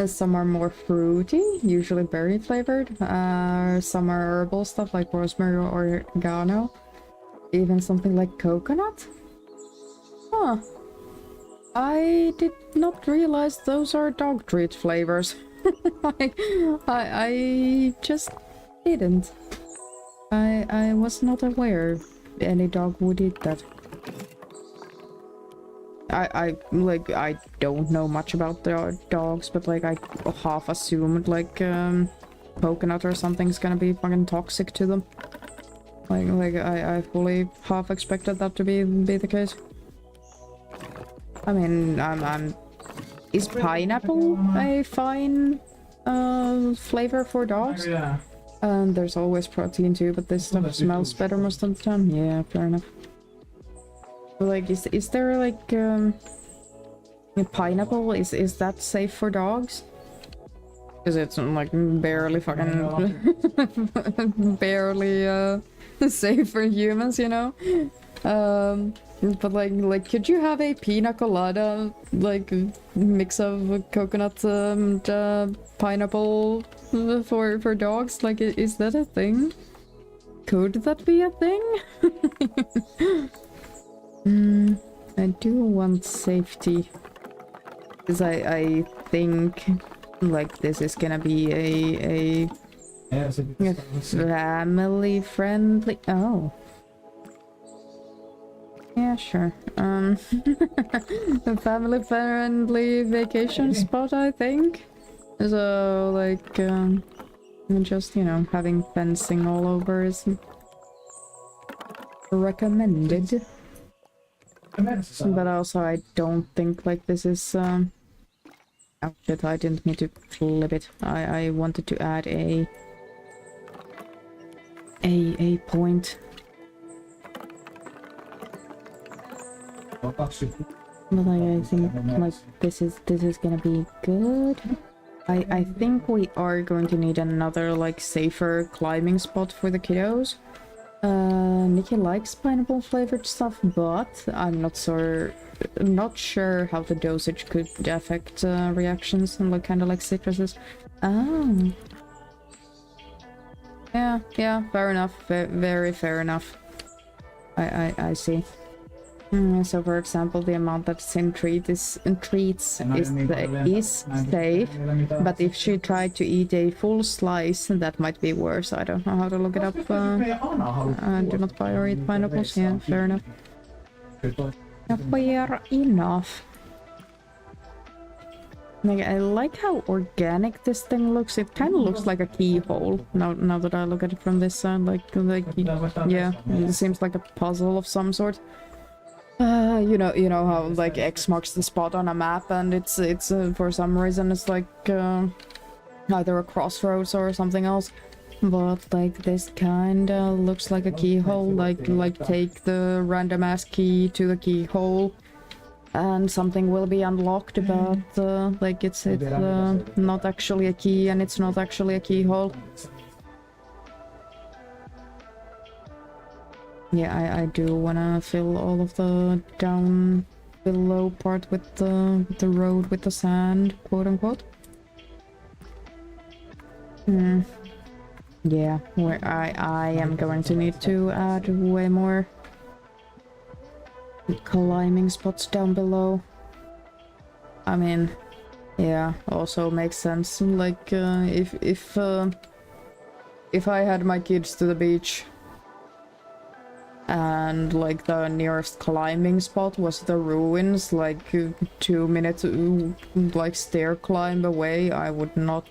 Some are more fruity, usually berry flavored. Some are herbal stuff like rosemary or oregano. Even something like coconut? Huh. I did not realize those are dog treat flavors. I just didn't. I was not aware any dog would eat that. I don't know much about the dogs, but like I half assumed like coconut or something's gonna be fucking toxic to them. Like I fully half expected that to be the case. I mean, is pineapple a fine flavor for dogs? Yeah. And there's always protein too, but this stuff smells better most of the time. Yeah, fair enough. Like, is there like a pineapple? Is that safe for dogs? Because it's like barely fucking barely safe for humans, you know. But like, could you have a pina colada like mix of coconut and pineapple for dogs? Like, is that a thing? Could that be a thing? I do want safety, because I think like this is gonna be a family friendly. Oh, yeah, sure. A family friendly vacation spot, I think. So like just, you know, having fencing all over is recommended. But also I don't think like this is oh shit, I didn't mean to flip it. I wanted to add a point. But like, I think like this is gonna be good. I think we are going to need another like safer climbing spot for the kiddos. Nikki likes pineapple flavored stuff, but I'm not sure how the dosage could affect reactions and like kind of like citruses. Oh. Yeah, fair enough. Very fair enough. I see. So, for example, the amount that's in treats is safe, but if she tried to eat a full slice, that might be worse. I don't know how to look it up. Do not buy or eat pineapples. Yeah, fair enough. Fair enough. Like, I like how organic this thing looks. It kind of looks like a keyhole. Now that I look at it from this side, like yeah, it seems like a puzzle of some sort. You know how like X marks the spot on a map, and it's for some reason it's like either a crossroads or something else. But like this kinda looks like a keyhole. Like take the random ass key to the keyhole, and something will be unlocked. But like it's not actually a key, and it's not actually a keyhole. Yeah, I do wanna fill all of the down below part with the road with the sand, quote unquote. Yeah, where I am going to need to add way more climbing spots down below. I mean, yeah, also makes sense. Like if I had my kids to the beach, and like the nearest climbing spot was the ruins, like 2 minutes like stair climb away, I would not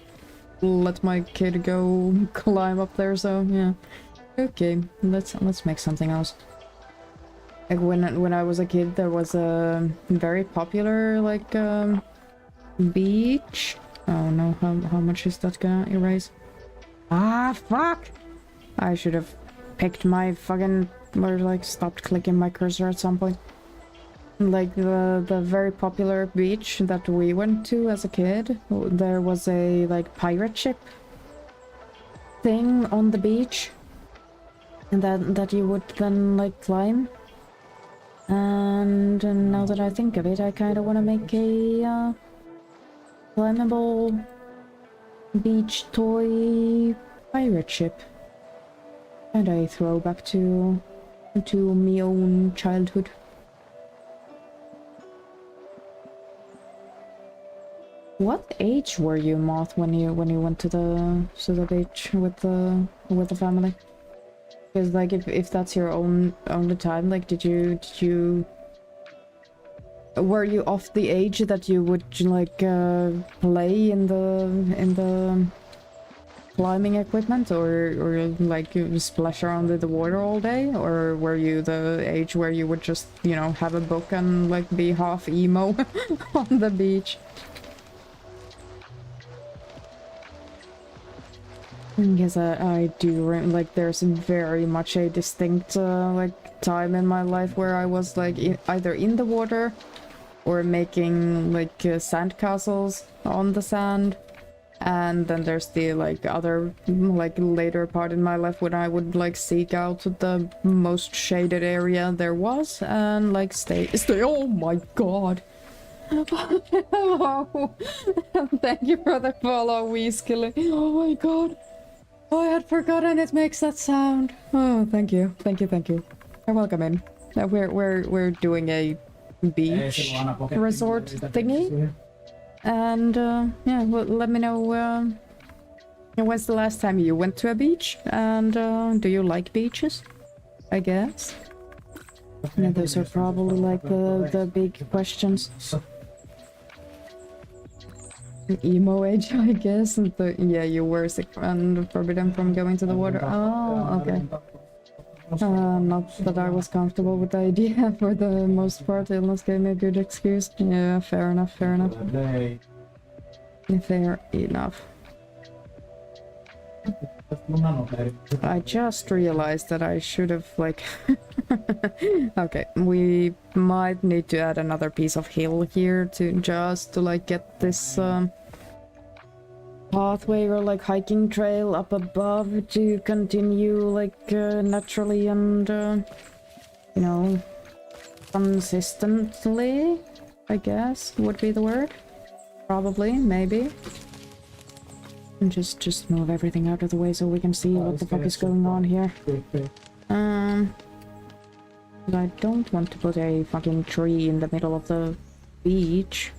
let my kid go climb up there. So yeah, okay, let's make something else. Like when I was a kid, there was a very popular like beach. Oh no, how much is that gonna erase? Ah, fuck! I should have picked my fucking, or like stopped clicking my cursor at some point. Like the very popular beach that we went to as a kid, there was a like pirate ship thing on the beach, and that you would then like climb. And now that I think of it, I kind of want to make a climbable beach toy pirate ship. And a throwback to my own childhood. What age were you, Moth, when you went to the beach with the family? Because like if that's your only time, like did you were you off the age that you would like play in the climbing equipment, or like you splash around in the water all day, or were you the age where you would just, you know, have a book and like be half emo on the beach? Because I do like there's very much a distinct like time in my life where I was like either in the water or making like sand castles on the sand. And then there's the like other like later part in my life when I would like seek out the most shaded area there was and like stay. Oh my god. Hello. Thank you for the follow, Weeskilly. Oh my god. Oh, I had forgotten it makes that sound. Oh, thank you. You're welcome in. We're doing a beach resort thingy. And yeah, well, let me know when's the last time you went to a beach, and do you like beaches? I guess. Yeah, those are probably like the big questions. Emo age, I guess. Yeah, you were sick and forbidden from going to the water. Oh, okay. Not that I was comfortable with the idea for the most part. Illness gave me a good excuse. Yeah, fair enough. Fair enough. I just realized that I should have, like... Okay, we might need to add another piece of hill here to just to, like, get this, pathway or, like, hiking trail up above to continue, like, naturally and, you know, consistently, I guess, would be the word. Probably, maybe. And just move everything out of the way so we can see what the fuck is going on here. I don't want to put a fucking tree in the middle of the beach.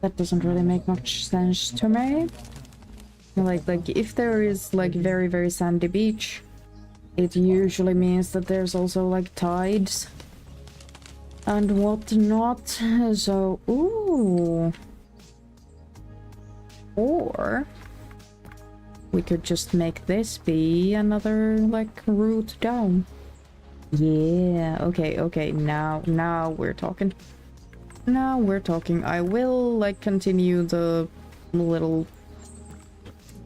That doesn't really make much sense to me. Like if there is like very sandy beach, it usually means that there's also like tides and whatnot. So, ooh. Or we could just make this be another, like, route down. Yeah, okay, now we're talking. Now we're talking. I will, like, continue the little,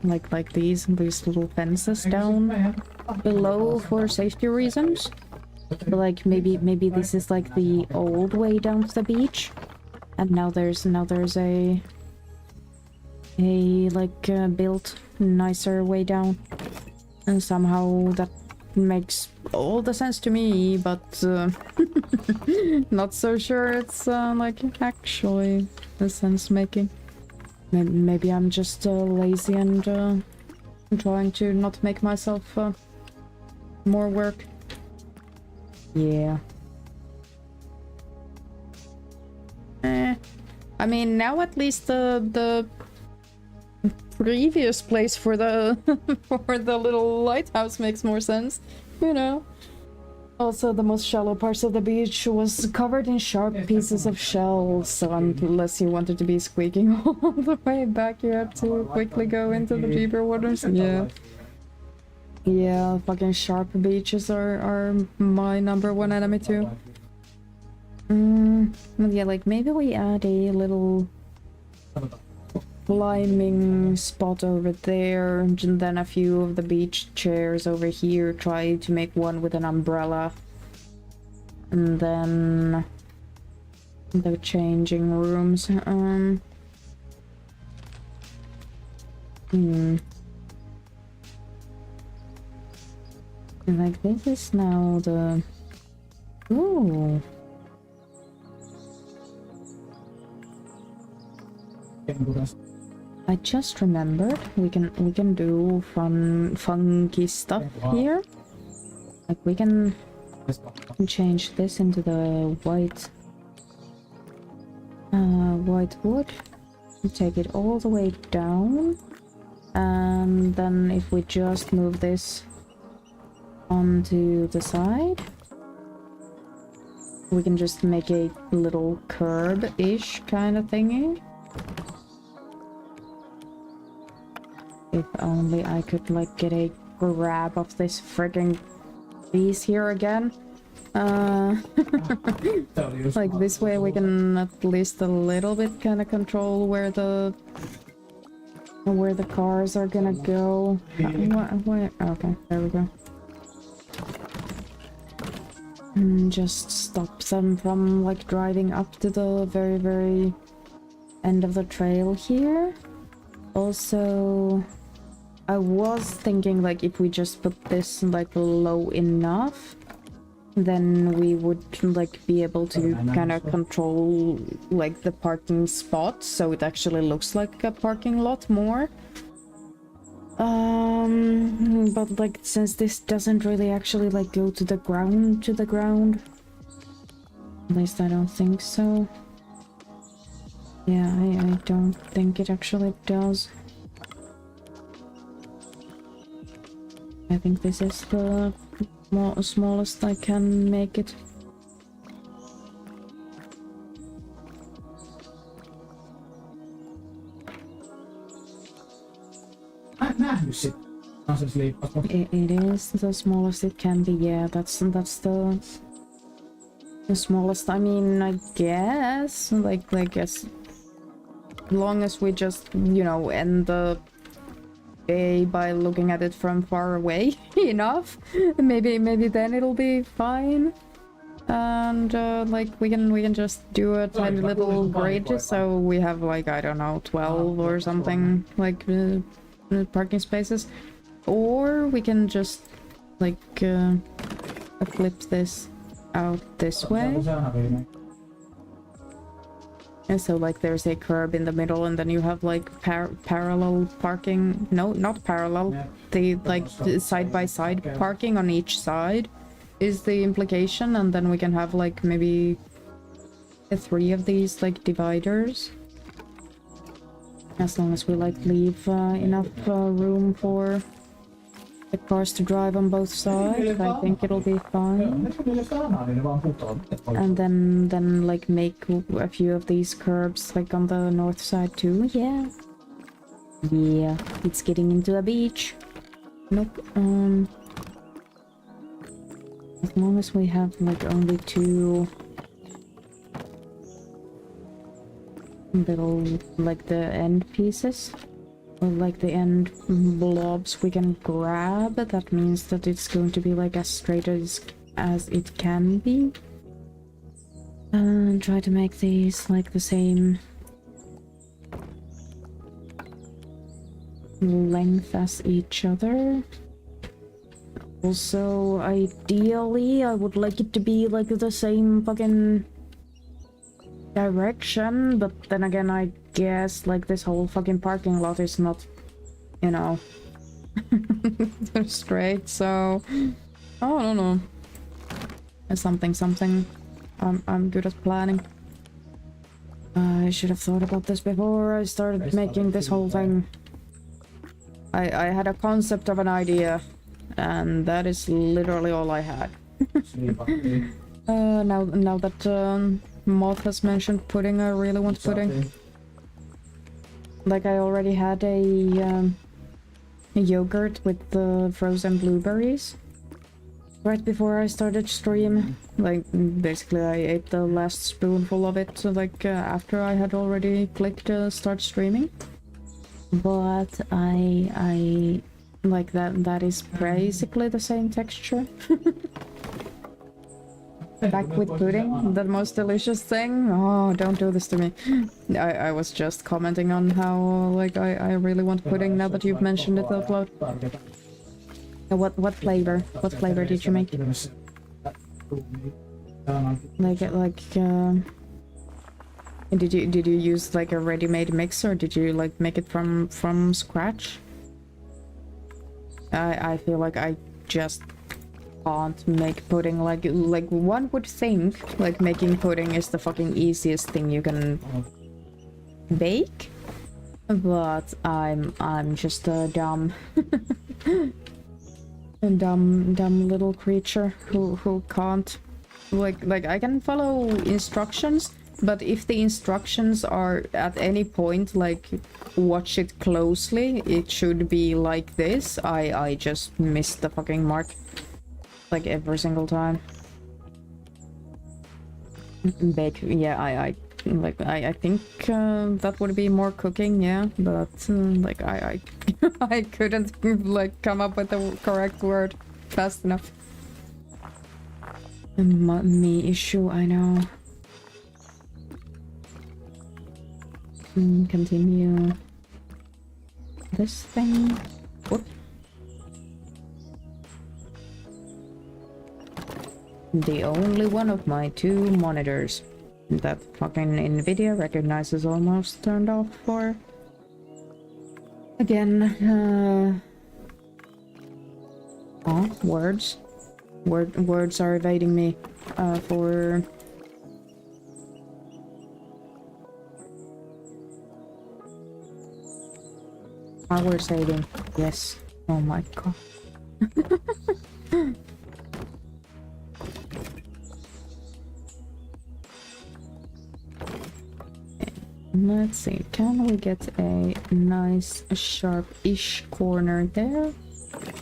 like these little fences down below for safety reasons. But, like, maybe this is, like, the old way down to the beach. And now there's a built nicer way down, and somehow that makes all the sense to me, but not so sure it's like actually the sense making. Maybe I'm just lazy and trying to not make myself more work. Yeah. I mean, now at least the previous place for the for the little lighthouse makes more sense, you know. Also, the most shallow parts of the beach was covered in sharp pieces of shells, so unless you wanted to be squeaking all the way back, you had to quickly go into the deeper waters. Yeah, fucking sharp beaches are my #1 enemy too. Yeah, like maybe we add a little climbing spot over there, and then a few of the beach chairs over here. Try to make one with an umbrella, and then the changing rooms. Like this is now the... Ooh. I just remembered we can do funky stuff here. Like we can change this into the white wood. Take it all the way down, and then if we just move this onto the side, we can just make a little curb-ish kind of thingy. If only I could, like, get a grab of this frigging piece here again. Like, this way we can at least a little bit kind of control where the cars are gonna go. Okay, there we go. And just stop them from, like, driving up to the very end of the trail here. Also, I was thinking, like, if we just put this, like, low enough, then we would, like, be able to kind of control, like, the parking spot, so it actually looks like a parking lot more. But, like, since this doesn't really actually, like, go to the ground, at least I don't think so. Yeah, I don't think it actually does. I think this is the smallest I can make it. It is the smallest it can be. Yeah, that's the smallest. I mean, I guess, like as long as we just, you know, end the by looking at it from far away enough. Maybe then it'll be fine. And like we can just do a tiny little grid, so we have like, I don't know, 12 or something, like parking spaces. Or we can just like flip this out this way. And so like there's a curb in the middle, and then you have like parallel parking. No, not parallel. The like side by side parking on each side is the implication, and then we can have like maybe 3 of these like dividers, as long as we like leave enough room for the cars to drive on both sides. I think it'll be fine. And then like make a few of these curbs like on the north side too. Yeah, it's getting into a beach. Nope. As long as we have like only 2 little like the end pieces, or like the end blobs we can grab, that means that it's going to be like as straight as it can be. And try to make these like the same length as each other. Also, ideally, I would like it to be like the same fucking direction, but then again, I guess like this whole fucking parking lot is not, you know, straight, so oh, I don't know. Something. I'm good at planning. I should have thought about this before I started making this whole thing. I had a concept of an idea, and that is literally all I had. Now that Moth has mentioned pudding, I really want pudding. Like, I already had a yogurt with the frozen blueberries right before I started stream. Like, basically I ate the last spoonful of it, so like after I had already clicked start streaming. But I like that is basically the same texture. Back with pudding, the most delicious thing. Oh, don't do this to me. I was just commenting on how like I really want pudding now that you've mentioned it out loud. What flavor? What flavor did you make? Did you use like a ready-made mix, or did you like make it from scratch? I feel like I just can't make pudding. Like one would think like making pudding is the fucking easiest thing you can bake, but I'm just a dumb dumb little creature who can't like I can follow instructions, but if the instructions are at any point like watch it closely, it should be like this, I just miss the fucking mark like every single time. Bake, yeah, I think that would be more cooking, yeah, but like I I couldn't like come up with the correct word fast enough. Me issue, I know. Continue this thing. Whoop. The only one of my 2 monitors that fucking Nvidia recognizes almost turned off for. Again, oh, words. Words are evading me for... Power saving, yes. Oh my god. Let's see, can we get a nice sharp-ish corner there?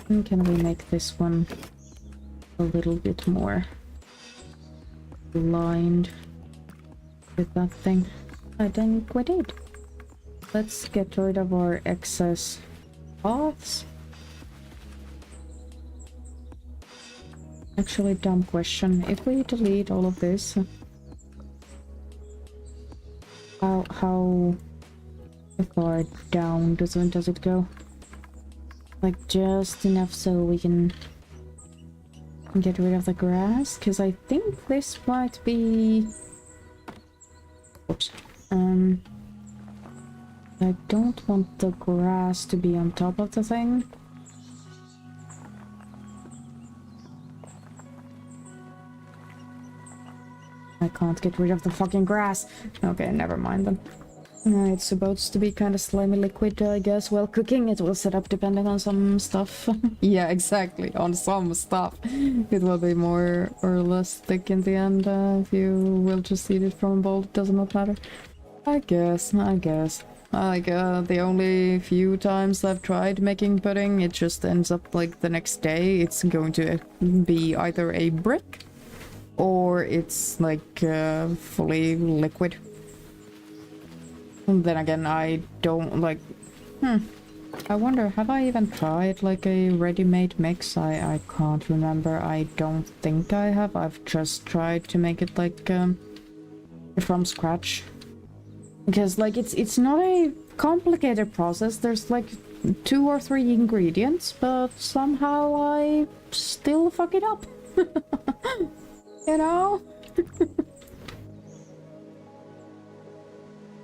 And can we make this one a little bit more lined with that thing? I think we did. Let's get rid of our excess paths? Actually, dumb question. If we delete all of this, how far down does it go? Like just enough so we can get rid of the grass? Because I think this might be... Oops. I don't want the grass to be on top of the thing. I can't get rid of the fucking grass. Okay, never mind then. It's supposed to be kind of slimy liquid, I guess. Well, cooking it will set up depending on some stuff. Yeah, exactly, on some stuff. It will be more or less thick in the end. If you will just eat it from a bowl, it does not matter. I guess. Like, the only few times I've tried making pudding, it just ends up like the next day. It's going to be either a brick or it's like fully liquid. And then again, I don't like... I wonder, have I even tried like a ready-made mix? I can't remember. I don't think I have. I've just tried to make it like from scratch. Because like it's not a complicated process. There's like 2 or 3 ingredients, but somehow I still fuck it up. You know?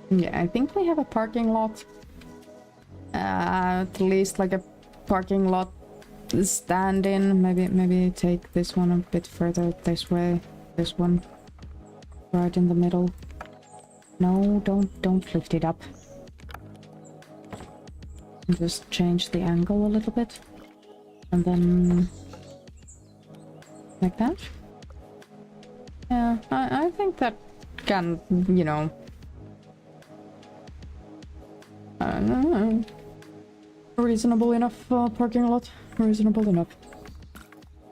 Yeah, I think we have a parking lot. At least like a parking lot stand in. Maybe take this one a bit further this way. This one. Right in the middle. No, don't lift it up. Just change the angle a little bit. And then... like that. Yeah, I think that can, you know... reasonable enough parking lot. Reasonable enough.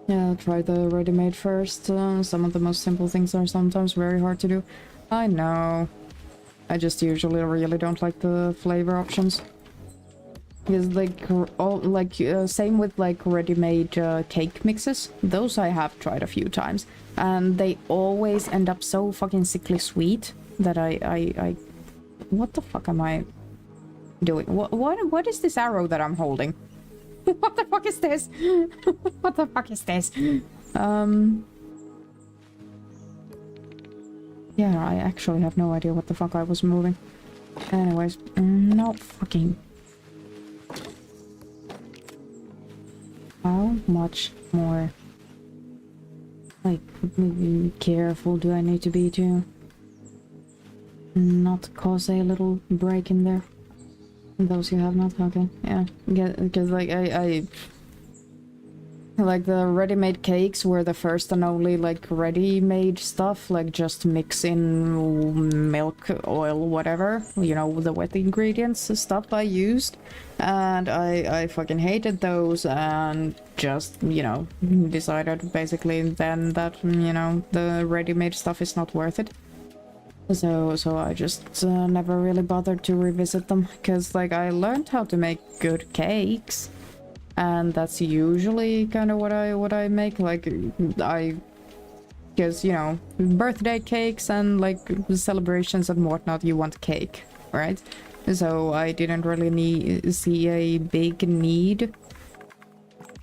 Yeah, try the ready-made first. Some of the most simple things are sometimes very hard to do. I know. I just usually really don't like the flavor options. Because like, same with like ready-made cake mixes. Those I have tried a few times. And they always end up so fucking sickly sweet that I... What the fuck am I doing? What is this arrow that I'm holding? What the fuck is this? What the fuck is this? Yeah, I actually have no idea what the fuck I was moving. Anyways, no fucking... How much more, like, careful do I need to be to not cause a little break in there? Those who have not, okay, yeah, because like I like the ready-made cakes were the first and only like ready-made stuff, like just mix in milk, oil, whatever, you know, the wet ingredients stuff I used, and I fucking hated those and just, you know, decided basically then that, you know, the ready-made stuff is not worth it. So I just never really bothered to revisit them, because like I learned how to make good cakes. And that's usually kind of what I make, like, because, you know, birthday cakes and, like, celebrations and whatnot, you want cake, right? So I didn't really see a big need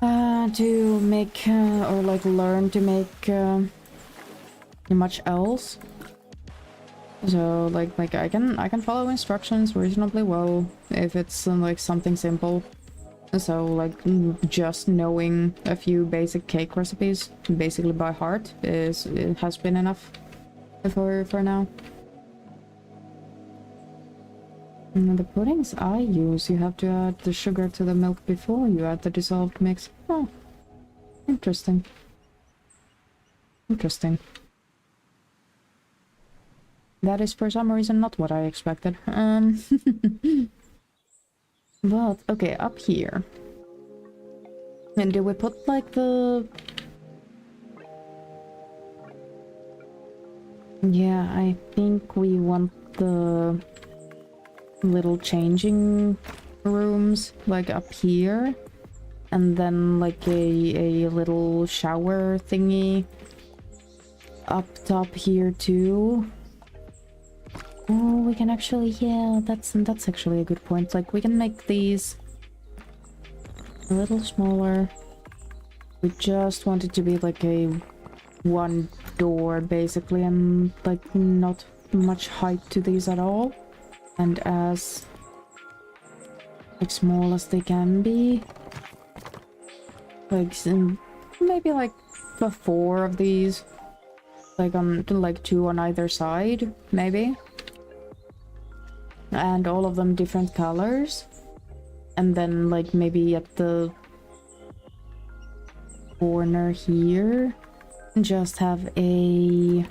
to make, or, like, learn to make much else. So, like I can follow instructions reasonably well if it's, like, something simple. So, like, just knowing a few basic cake recipes, basically by heart, it has been enough for now. And the puddings I use, you have to add the sugar to the milk before you add the dissolved mix. Oh, interesting. Interesting. That is for some reason not what I expected. But, okay, up here. And do we put, like, the... Yeah, I think we want the little changing rooms, like up here. And then like a little shower thingy up top here too. Oh, we can actually, yeah, that's actually a good point. Like, we can make these a little smaller. We just want it to be like a one door, basically, and like not much height to these at all. And as like small as they can be. Like, maybe like 4 of these. Like on, like 2 on either side, maybe. And all of them different colors. And then like maybe at the corner here, just have a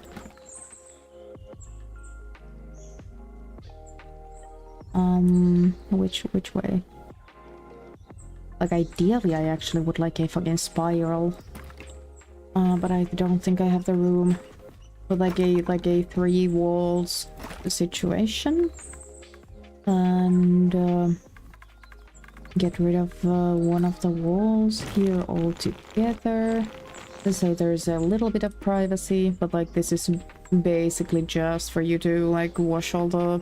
which way? Like ideally I actually would like a fucking spiral. But I don't think I have the room for like a 3 walls situation. And get rid of one of the walls here altogether. So there's a little bit of privacy, but like this is basically just for you to like wash all the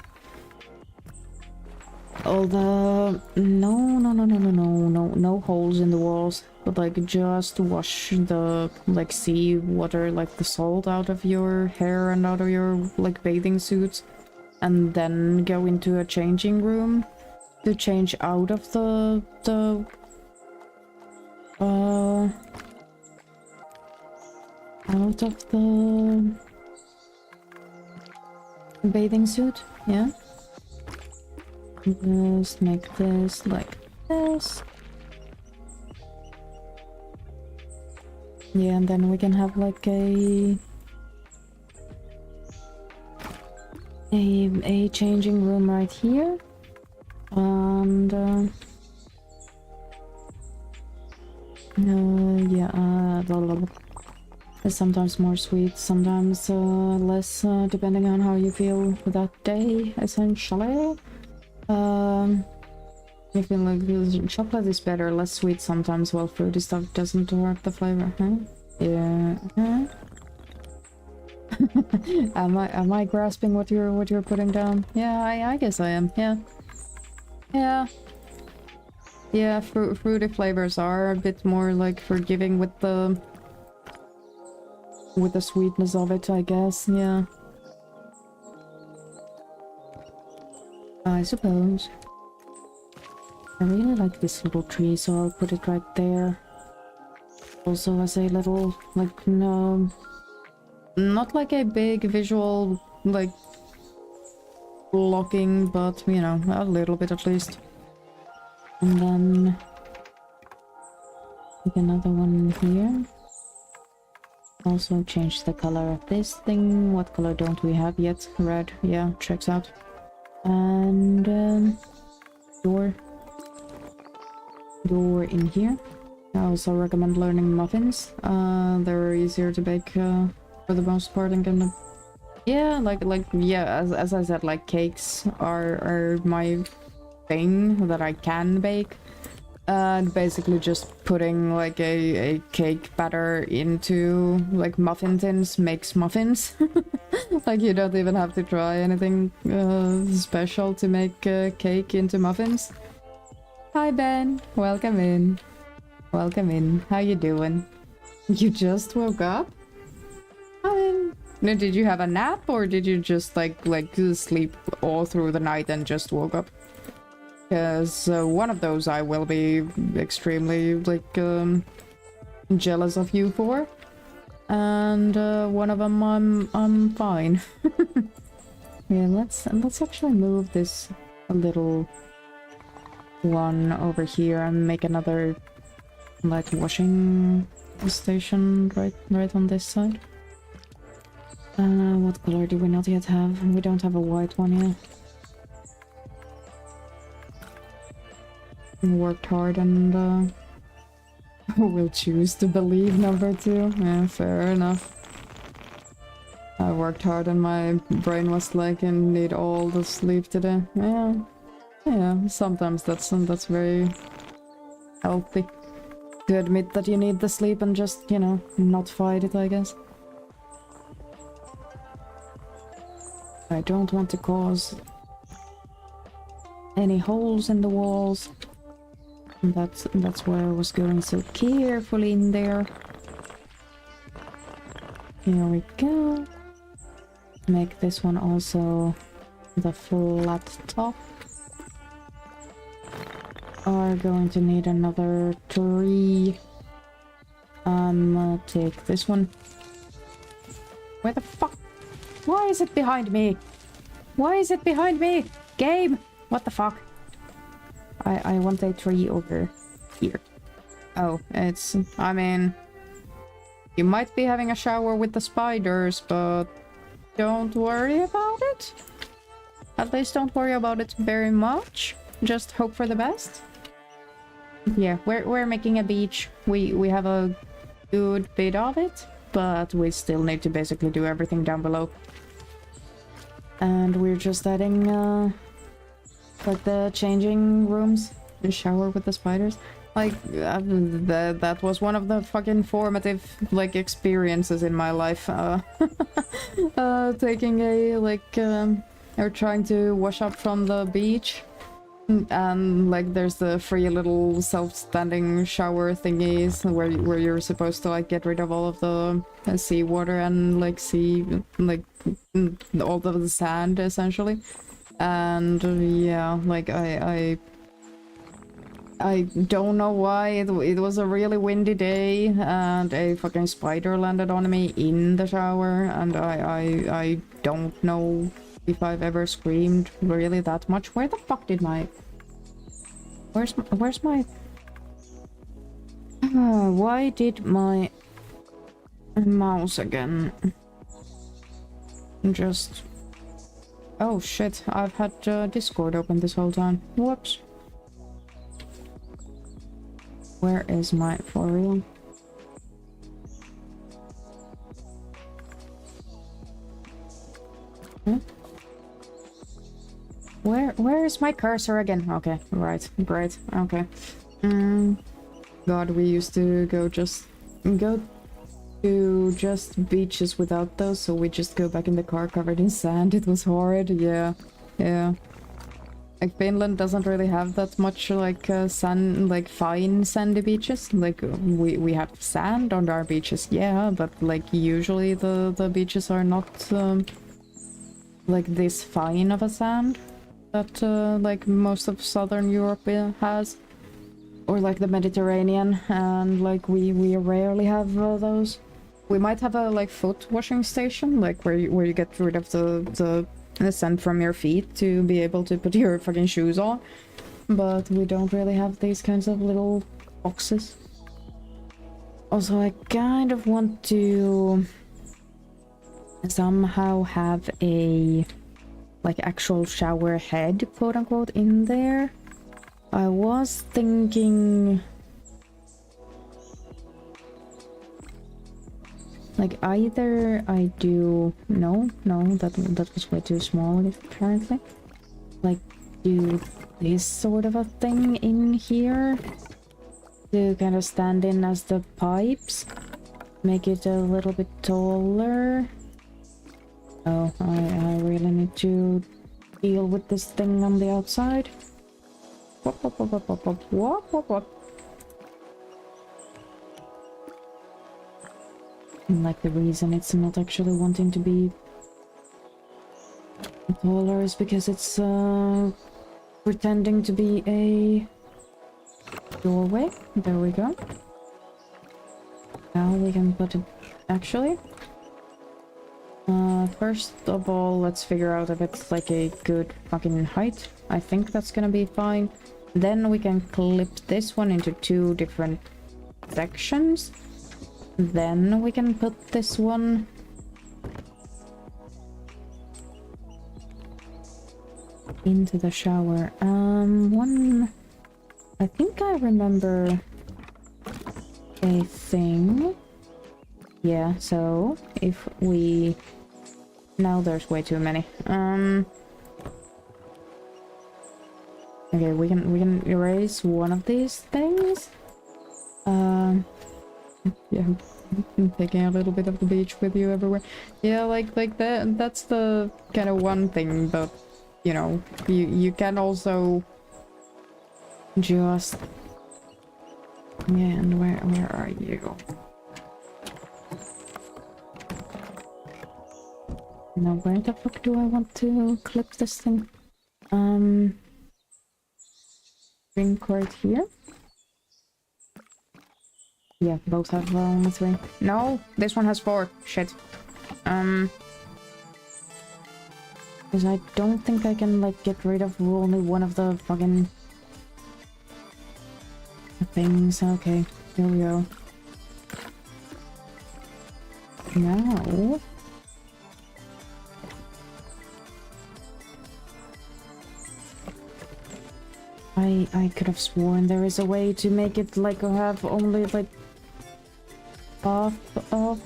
no holes in the walls, but like just wash the like sea water, like the salt out of your hair and out of your like bathing suits, and then go into a changing room to change out of the bathing suit. Yeah, just make this like this. Yeah, and then we can have like a changing room right here. And it's sometimes more sweet, sometimes less, depending on how you feel that day, essentially. I feel like chocolate is better, less sweet sometimes, while fruity stuff doesn't hurt the flavor, huh? Yeah. Am I grasping what you're putting down? Yeah, I guess I am. Yeah. Yeah. Yeah, fruity flavors are a bit more like forgiving with the sweetness of it, I guess. Yeah. I suppose. I really like this little tree, so I'll put it right there. Also as a little, like, no... Not like a big visual, like, blocking, but, you know, a little bit at least. And then... Make another one here. Also change the color of this thing. What color don't we have yet? Red, yeah, checks out. And... door in here. I also recommend learning muffins. They're easier to bake for the most part and kind of... Yeah, yeah, as I said, like cakes are my thing that I can bake. And basically just putting like a cake batter into like muffin tins makes muffins. Like you don't even have to try anything special to make cake into muffins. Hi Ben, welcome in. Welcome in. How you doing? You just woke up? No, did you have a nap or did you just like sleep all through the night and just woke up? Because one of those I will be extremely like jealous of you for, and one of them I'm fine. Yeah, let's actually move this a little one over here and make another like washing station right on this side. What color do we not yet have? We don't have a white one yet. Worked hard and will choose to believe number 2. Yeah, fair enough. I worked hard and my brain was like, I need all the sleep today. Yeah. Yeah, sometimes that's very healthy. To admit that you need the sleep and just, you know, not fight it, I guess. I don't want to cause any holes in the walls. That's why I was going so carefully in there. Here we go. Make this one also the flat top. Are going to need another tree. Take this one. Where the fuck? Why is it behind me? Why is it behind me? Game! What the fuck? I want a tree over here. Oh, it's... I mean... You might be having a shower with the spiders, but... Don't worry about it. At least don't worry about it very much. Just hope for the best. Yeah, we're making a beach. We have a good bit of it, but we still need to basically do everything down below. And we're just adding like the changing rooms, the shower with the spiders. Like that was one of the fucking formative like experiences in my life. Taking a like or trying to wash up from the beach. And like there's the free little self-standing shower thingies where you're supposed to like get rid of all of the seawater and like all of the sand essentially. And yeah, like I don't know why it was a really windy day and a fucking spider landed on me in the shower, and I don't know if I've ever screamed really that much. Where the fuck did my... Where's my... why did my mouse again just... Oh shit, I've had Discord open this whole time. Whoops. Where is my... for real? Huh? Where is my cursor again? Okay, right, great, okay. God, we used to go to just beaches without those, so we just go back in the car covered in sand. It was horrid, yeah. Like, Finland doesn't really have that much, like, sand, like, fine sandy beaches. Like, we have sand on our beaches, yeah, but, like, usually the beaches are not, like, this fine of a sand that like most of Southern Europe has, or like the Mediterranean, and like we rarely have those. We might have a like foot washing station, like where you get rid of the sand from your feet to be able to put your fucking shoes on, but we don't really have these kinds of little boxes. Also, I kind of want to somehow have a like actual shower head, quote unquote, in there. I was thinking like either I do no that was way too small apparently. Like do this sort of a thing in here to kind of stand in as the pipes, make it a little bit taller. Oh, I really need to deal with this thing on the outside. Wop, wop, wop, wop, wop, wop, wop, wop, wop. And like the reason it's not actually wanting to be taller is because it's pretending to be a doorway. There we go. Now we can put it actually. First of all, let's figure out if it's like a good fucking height. I think that's gonna be fine. Then we can clip this one into two different sections. Then we can put this one into the shower. I think I remember a thing. Yeah, so if we... Now there's way too many. Okay, we can erase one of these things. Yeah, I'm taking a little bit of the beach with you everywhere. Yeah, like that. That's the kind of one thing, but you know, you can also just yeah. And where are you? Now where the fuck do I want to clip this thing? Drink right here. Yeah, both have only 3. No, this one has 4. Shit. Because I don't think I can, like, get rid of only one of the fucking things. Okay, here we go. Now... I could have sworn there is a way to make it, like, have only, like, half of,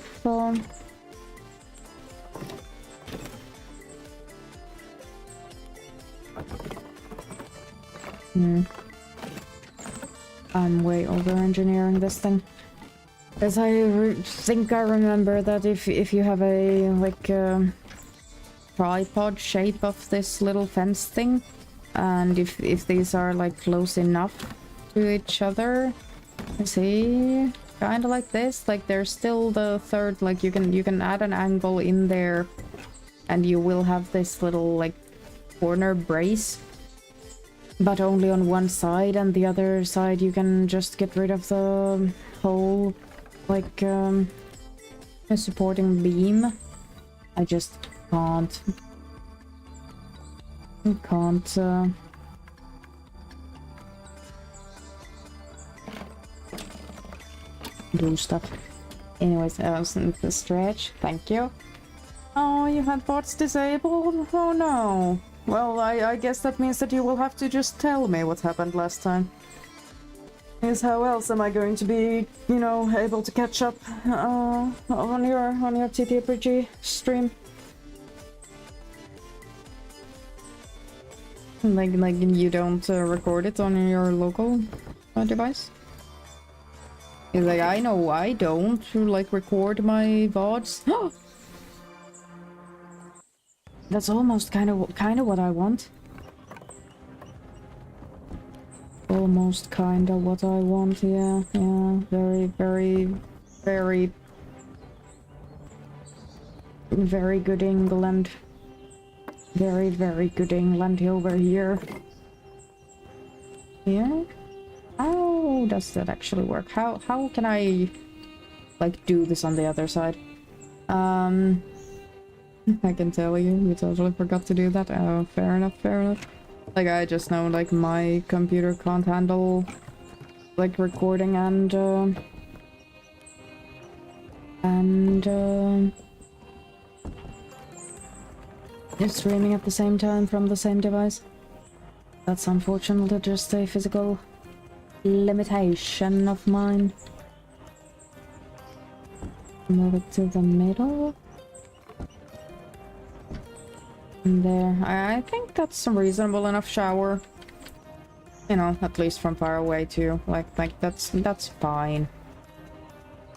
I'm way over-engineering this thing. As I think I remember that if you have a, like, tripod shape of this little fence thing, and if these are, like, close enough to each other, I see, kind of like this, like, there's still the third, like, you can add an angle in there, and you will have this little, like, corner brace, but only on one side, and the other side you can just get rid of the whole, like, supporting beam. I just can't. I can't, do stuff. Anyways, the stretch. Thank you. Oh, you had bots disabled? Oh no. Well, I guess that means that you will have to just tell me what happened last time. Because how else am I going to be, you know, able to catch up on your TTRPG stream? Like you don't record it on your local device? It's like, I know I don't, like, record my VODs. That's almost kind of what I want. Almost kind of what I want, yeah. Very, very, very... Very good England. Very, very good England over here. Yeah? How does that actually work? How can I, like, do this on the other side? I can tell you totally forgot to do that. Oh, fair enough, fair enough. Like, I just know, like, my computer can't handle, like, recording and streaming at the same time from the same device. That's unfortunately just a physical limitation of mine. Move it to the middle. And there. I think that's a reasonable enough shower. You know, at least from far away too. Like that's fine.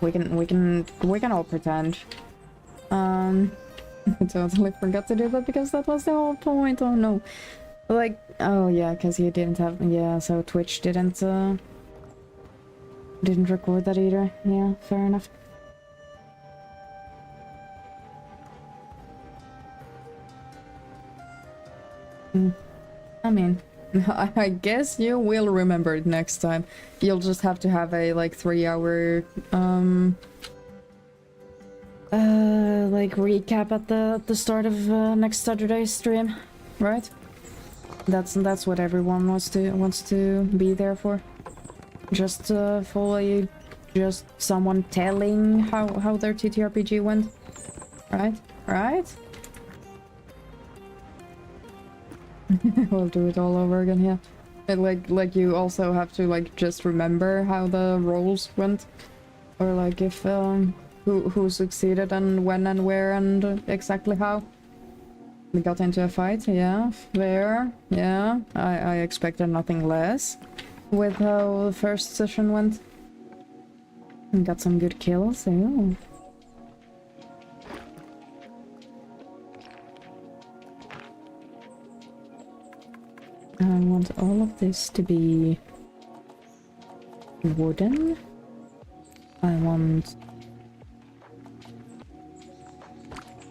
We can all pretend. I totally forgot to do that because that was the whole point. Oh no. Like, oh yeah, because you didn't have, yeah, so Twitch didn't record that either. Yeah, fair enough. I mean, I guess you will remember it next time. You'll just have to have a, like, 3-hour, like, recap at the start of next Saturday's stream, right? That's what everyone wants to be there for. Just fully, just someone telling how their TTRPG went, right? Right? We'll do it all over again, yeah. And like you also have to, like, just remember how the rolls went, or like if who succeeded and when and where and exactly how. We got into a fight, yeah, fair, yeah. I expected nothing less with how the first session went. And got some good kills, yeah. I want all of this to be wooden. I want...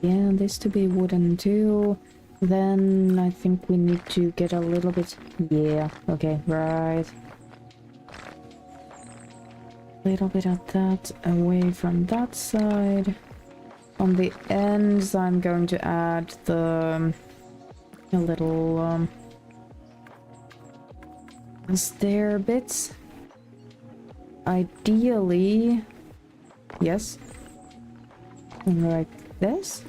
yeah, this to be wooden too. Then I think we need to get a little bit... yeah, okay, right. Little bit of that away from that side. On the ends I'm going to add the... a little... stair bits. Ideally... yes. Like this.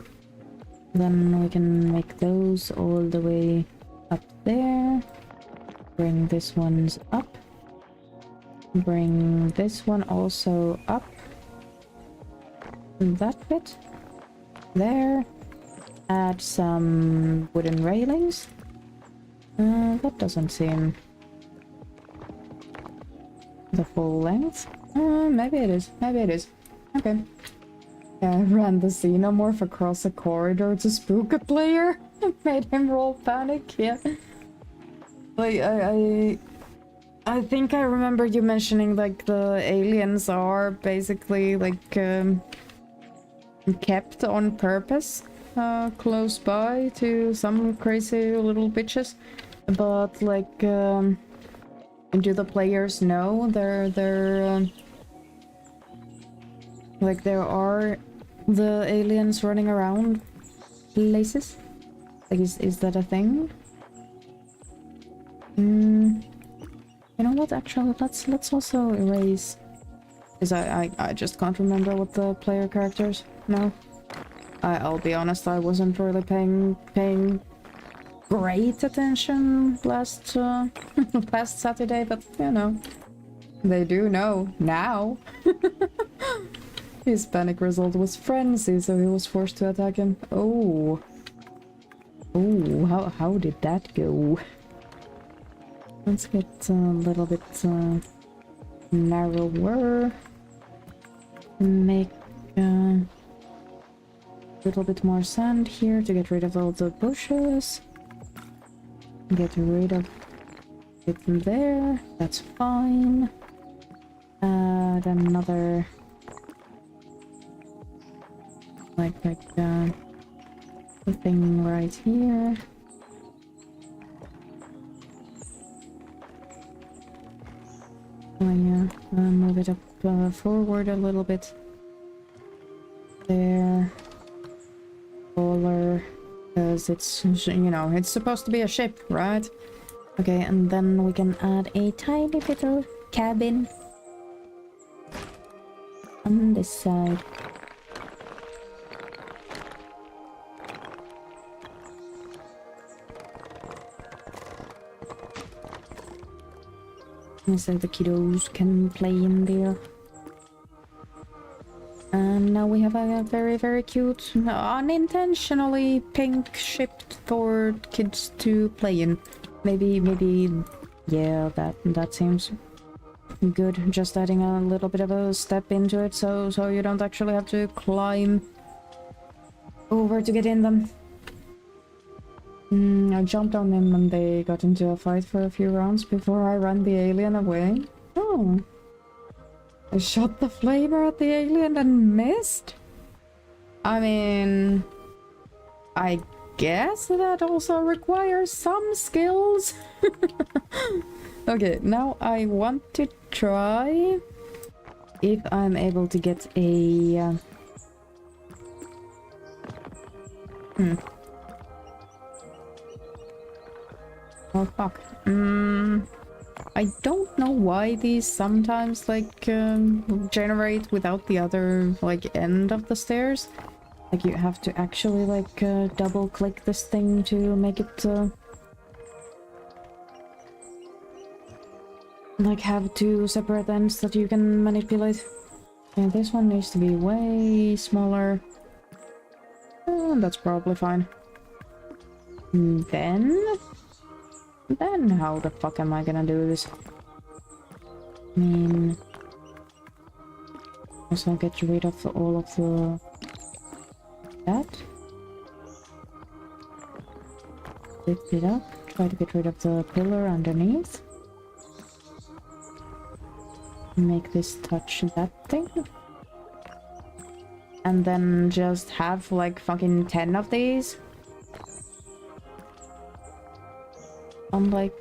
Then we can make those all the way up there. Bring this one's up. Bring this one also up. That bit. There. Add some wooden railings. That doesn't seem the full length. Maybe it is. Maybe it is. Okay. Yeah, I ran the xenomorph across a corridor to spook a player. Made him roll panic, yeah. Like, I think I remember you mentioning, like, the aliens are basically, like, kept on purpose, close by to some crazy little bitches. But, like, do the players know they're like, there are the aliens running around places? Like, is that a thing? You know what, actually, let's also erase... because I just can't remember what the player characters know. I'll be honest, I wasn't really paying great attention last last Saturday, but you know, they do know now. His panic result was frenzy, so he was forced to attack him. Oh, how did that go? Let's get a little bit narrower. Make a little bit more sand here to get rid of all the bushes. Get rid of it there. That's fine. Add another like the thing right here. Oh yeah, move it up forward a little bit. There. Taller. Because it's, you know, it's supposed to be a ship, right? Okay, and then we can add a tiny little cabin on this side. So the kiddos can play in there. And now we have a very, very cute, unintentionally pink ship for kids to play in. Maybe, yeah, that seems good. Just adding a little bit of a step into it, so you don't actually have to climb over to get in them. I jumped on them and they got into a fight for a few rounds before I ran the alien away. Oh. I shot the flamer at the alien and missed? I mean... I guess that also requires some skills. Okay, now I want to try if I'm able to get a... Oh fuck. I don't know why these sometimes like generate without the other like end of the stairs. Like you have to actually like double click this thing to make it like have two separate ends that you can manipulate. And this one needs to be way smaller. That's probably fine. Then how the fuck am I gonna do this? I mean, also get rid of all of the that. Lift it up. Try to get rid of the pillar underneath. Make this touch that thing. And then just have like fucking 10 of these. On like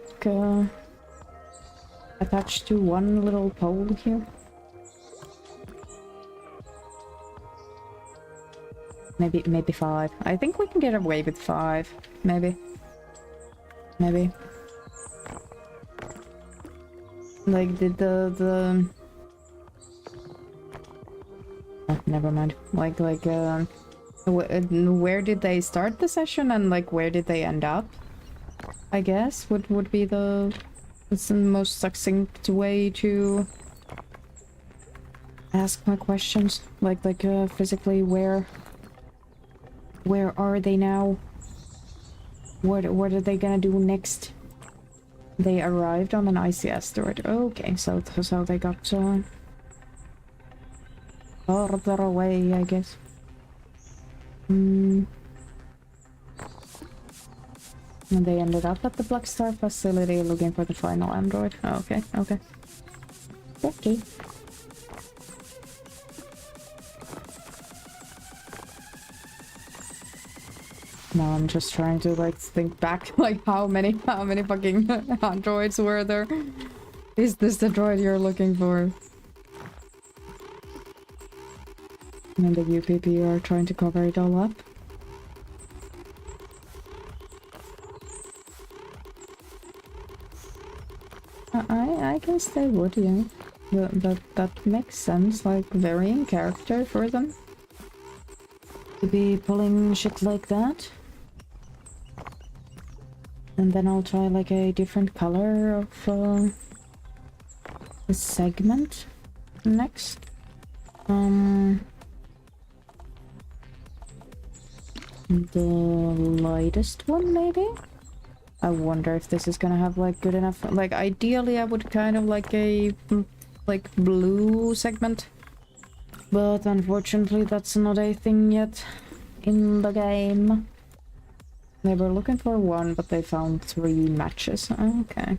attached to one little pole here. Maybe 5. I think we can get away with 5. Maybe. Like did oh, never mind. Like where did they start the session and like where did they end up? I guess would be the most succinct way to ask my questions. Like physically where are they now? What are they gonna do next? They arrived on an icy asteroid. Okay, so they got further away, I guess. And they ended up at the Black Star facility looking for the final android. Okay. Now I'm just trying to like think back, like how many fucking androids were there? Is this the droid you're looking for? And the UPP are trying to cover it all up. I guess they would, yeah. That makes sense, like very in character for them to be pulling shit like that. And then I'll try like a different color of the segment next. The lightest one maybe? I wonder if this is gonna have like good enough, like ideally I would kind of like a like blue segment, but unfortunately that's not a thing yet in the game. They were looking for 1 but they found 3 matches. Okay.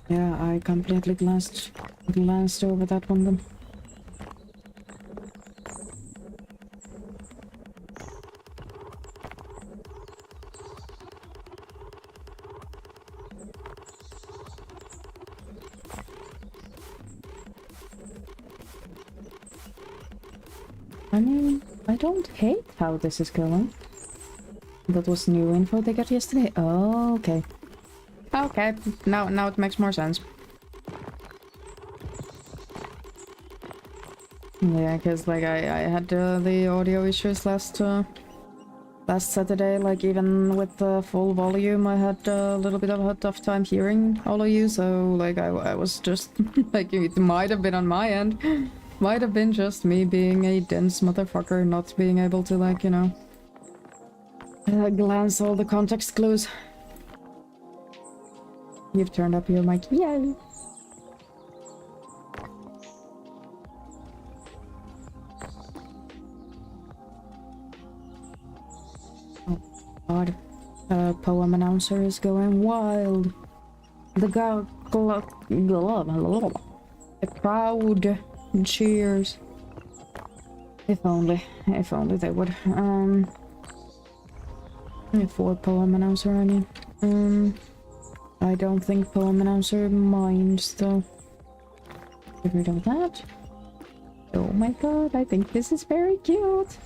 Yeah, I completely glanced over that one then. I mean, I don't hate how this is going. That was new info they got yesterday. Oh, okay. Okay, now it makes more sense. Yeah, because like I had the audio issues last Saturday. Like even with the full volume, I had a little bit of a tough time hearing all of you. So like I was just like it might have been on my end. Might have been just me being a dense motherfucker, not being able to, like, you know, glance all the context clues. You've turned up your mic. Yay! Oh, God. Poem announcer is going wild. The crowd cheers. If only they would. 4 poem announcer, I mean. I don't think poem announcer minds though. Get rid of that. Oh my god, I think this is very cute.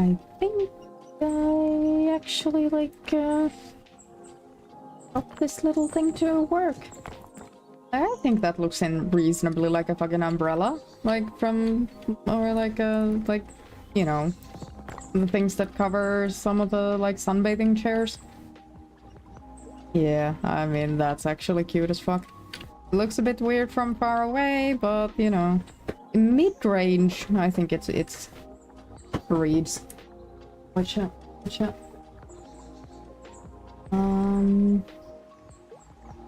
I think I actually like got this little thing to work. I think that looks in reasonably like a fucking umbrella, like from, or like you know, the things that cover some of the like sunbathing chairs. Yeah, I mean, that's actually cute as fuck. It looks a bit weird from far away, but, you know, mid-range, I think it's reads. Watch out, watch out.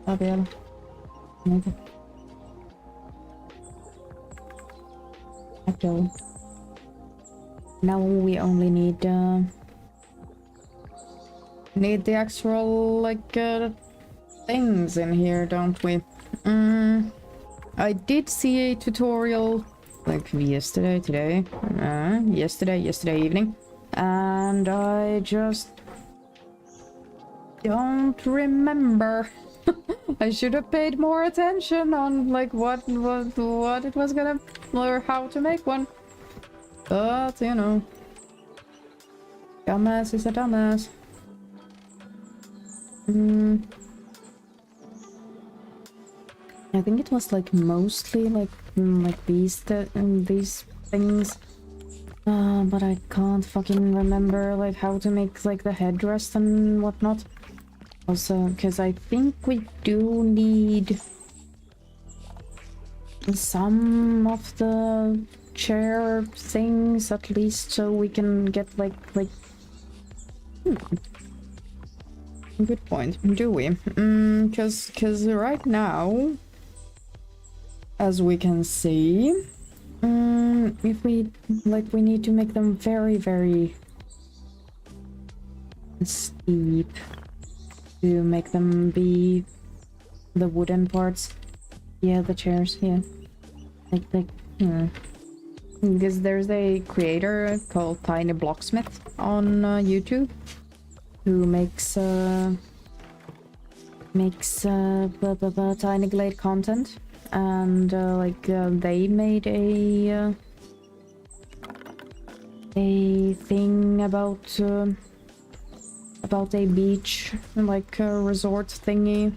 Gabriel. Maybe. Okay. Now we only need the actual, like, things in here, don't we? I did see a tutorial, like, yesterday evening, and I just don't remember. I should have paid more attention on, like, what it was gonna, or how to make one. But, you know, dumbass is a dumbass. I think it was like mostly like these things, but I can't fucking remember like how to make like the headrest and whatnot. Also, because I think we do need some of the chair things at least, so we can get like. Good point. Do we? Because right now, as we can see, if we we need to make them very, very steep to make them be the wooden parts. Yeah, the chairs. Yeah, because there's a creator called Tiny Blocksmith on YouTube who makes Tiny Glade content, and they made a thing about a beach, like a resort thingy.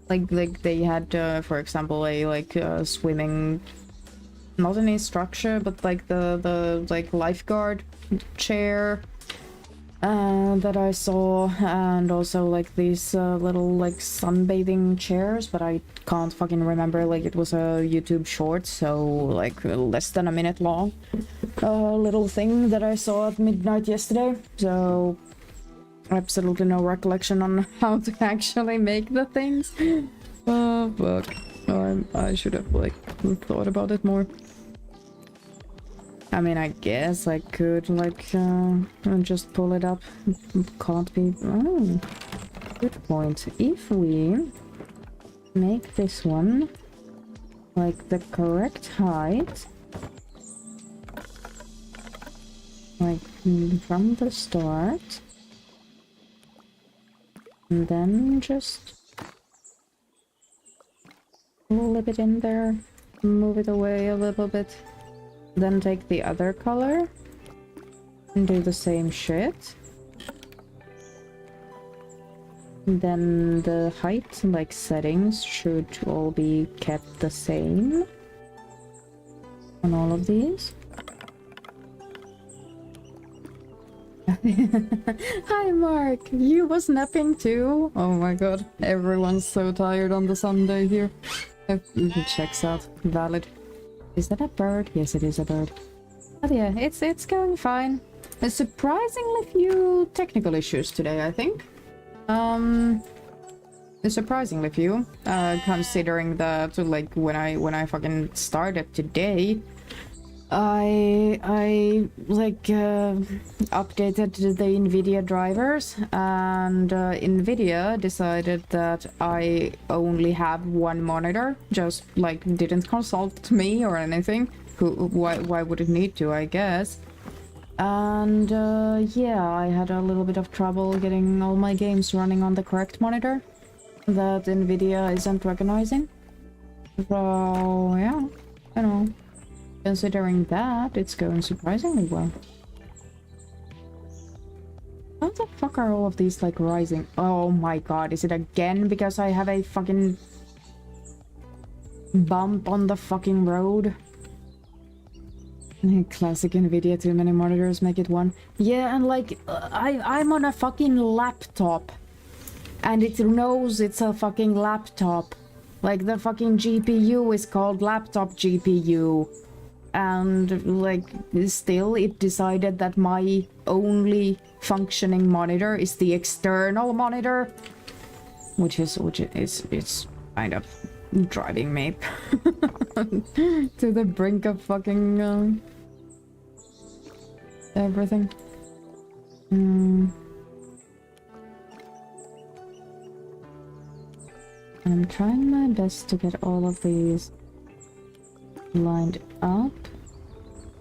Like they had, for example, a swimming, not any structure, but like the lifeguard chair that I saw, and also like these little like sunbathing chairs, but I can't fucking remember, like it was a YouTube short, so like less than a minute long little thing that I saw at midnight yesterday, so absolutely no recollection on how to actually make the things. Oh fuck, I should have like thought about it more. I mean, I guess I could, like, just pull it up. Can't be... Oh, good point. If we make this one, like, the correct height, like, from the start, and then just flip it in there, move it away a little bit. Then take the other color and do the same shit. Then the height, like settings, should all be kept the same on all of these. Hi Mark, you was napping too? Oh my god, everyone's so tired on the Sunday here. Checks out, valid. Is that a bird? Yes, it is a bird. But yeah, it's going fine. There's surprisingly few technical issues today, I think. There's surprisingly few, considering that like when I fucking started today, I like updated the NVIDIA drivers, and NVIDIA decided that I only have one monitor, just like didn't consult me or anything. Why would it need to, I guess? And yeah, I had a little bit of trouble getting all my games running on the correct monitor that NVIDIA isn't recognizing. So yeah, you know. Considering that, it's going surprisingly well. How the fuck are all of these like rising? Oh my god, is it again because I have a fucking bump on the fucking road? Classic NVIDIA, too many monitors make it one. Yeah, and like I'm on a fucking laptop, And it knows it's a fucking laptop. Like, the fucking GPU is called laptop GPU. And, like, still it decided that my only functioning monitor is the external monitor. Which is it's kind of driving me to the brink of fucking everything. I'm trying my best to get all of these lined up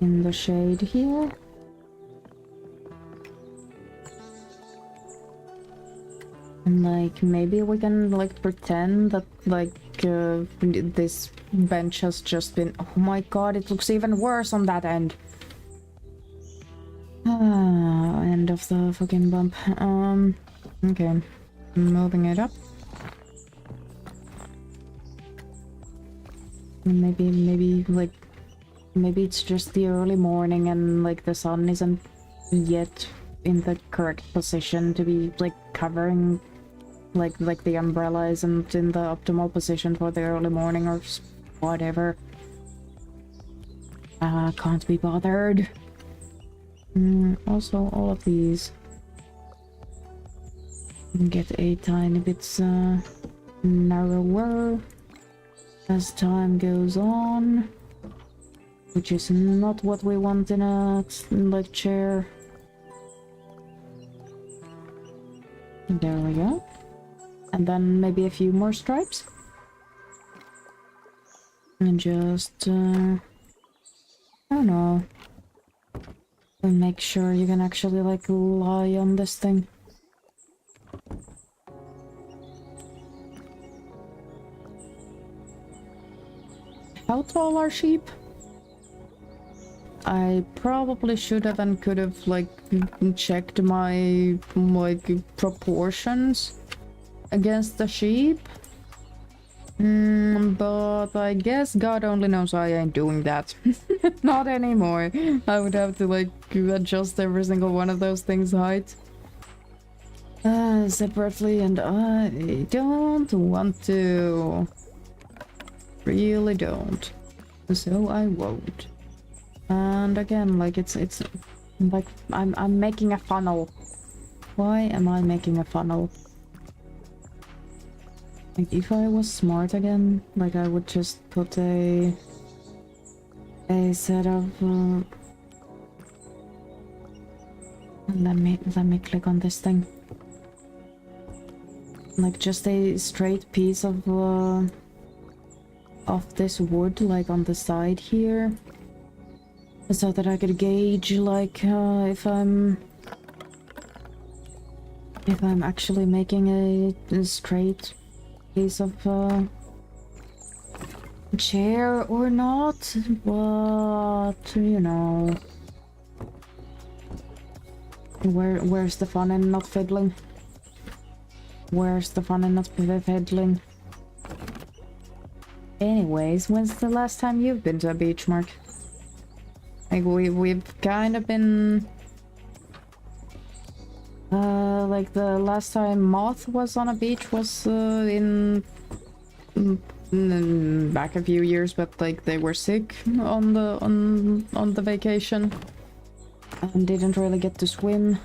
in the shade here. And like, maybe we can like pretend that like this bench has just been... Oh my god, it looks even worse on that end. End of the fucking bump. Okay. Moving it up. Maybe it's just the early morning and like the sun isn't yet in the correct position to be like covering like the umbrella isn't in the optimal position for the early morning or whatever. Can't be bothered. Also all of these get a tiny bit narrower as time goes on, which is not what we want in a like chair. There we go. And then maybe a few more stripes. And just I don't know. And make sure you can actually like lie on this thing. How tall are sheep? I probably should have and could have like checked my like proportions against the sheep. But I guess God only knows I ain't doing that. Not anymore. I would have to like adjust every single one of those things' height separately, and I don't want to. Really don't. So I won't. And again, like it's like I'm making a funnel. Why am I making a funnel? Like if I was smart again, like I would just put a set of let me click on this thing. Like just a straight piece of this wood like on the side here, so that I could gauge like if I'm actually making a straight piece of chair or not. But you know, where's the fun in not fiddling? Where's the fun in not fiddling? Anyways, when's the last time you've been to a beach, Mark? Like we've kind of been like the last time Moth was on a beach was in back a few years, but like they were sick on the vacation and didn't really get to swim,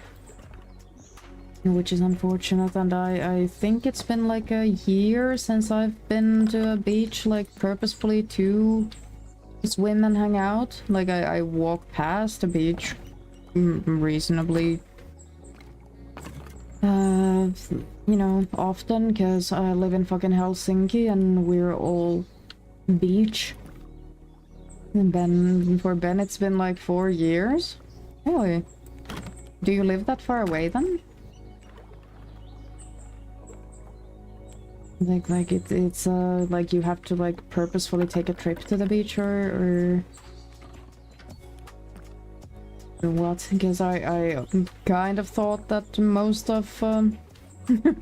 which is unfortunate. And I think it's been like a year since I've been to a beach like purposefully to swim and hang out. Like I walk past a beach reasonably you know, often, because I live in fucking Helsinki and we're all beach. And for Ben it's been like 4 years. Really? Do you live that far away then? Like it's like you have to like purposefully take a trip to the beach or what? Because I kind of thought that most of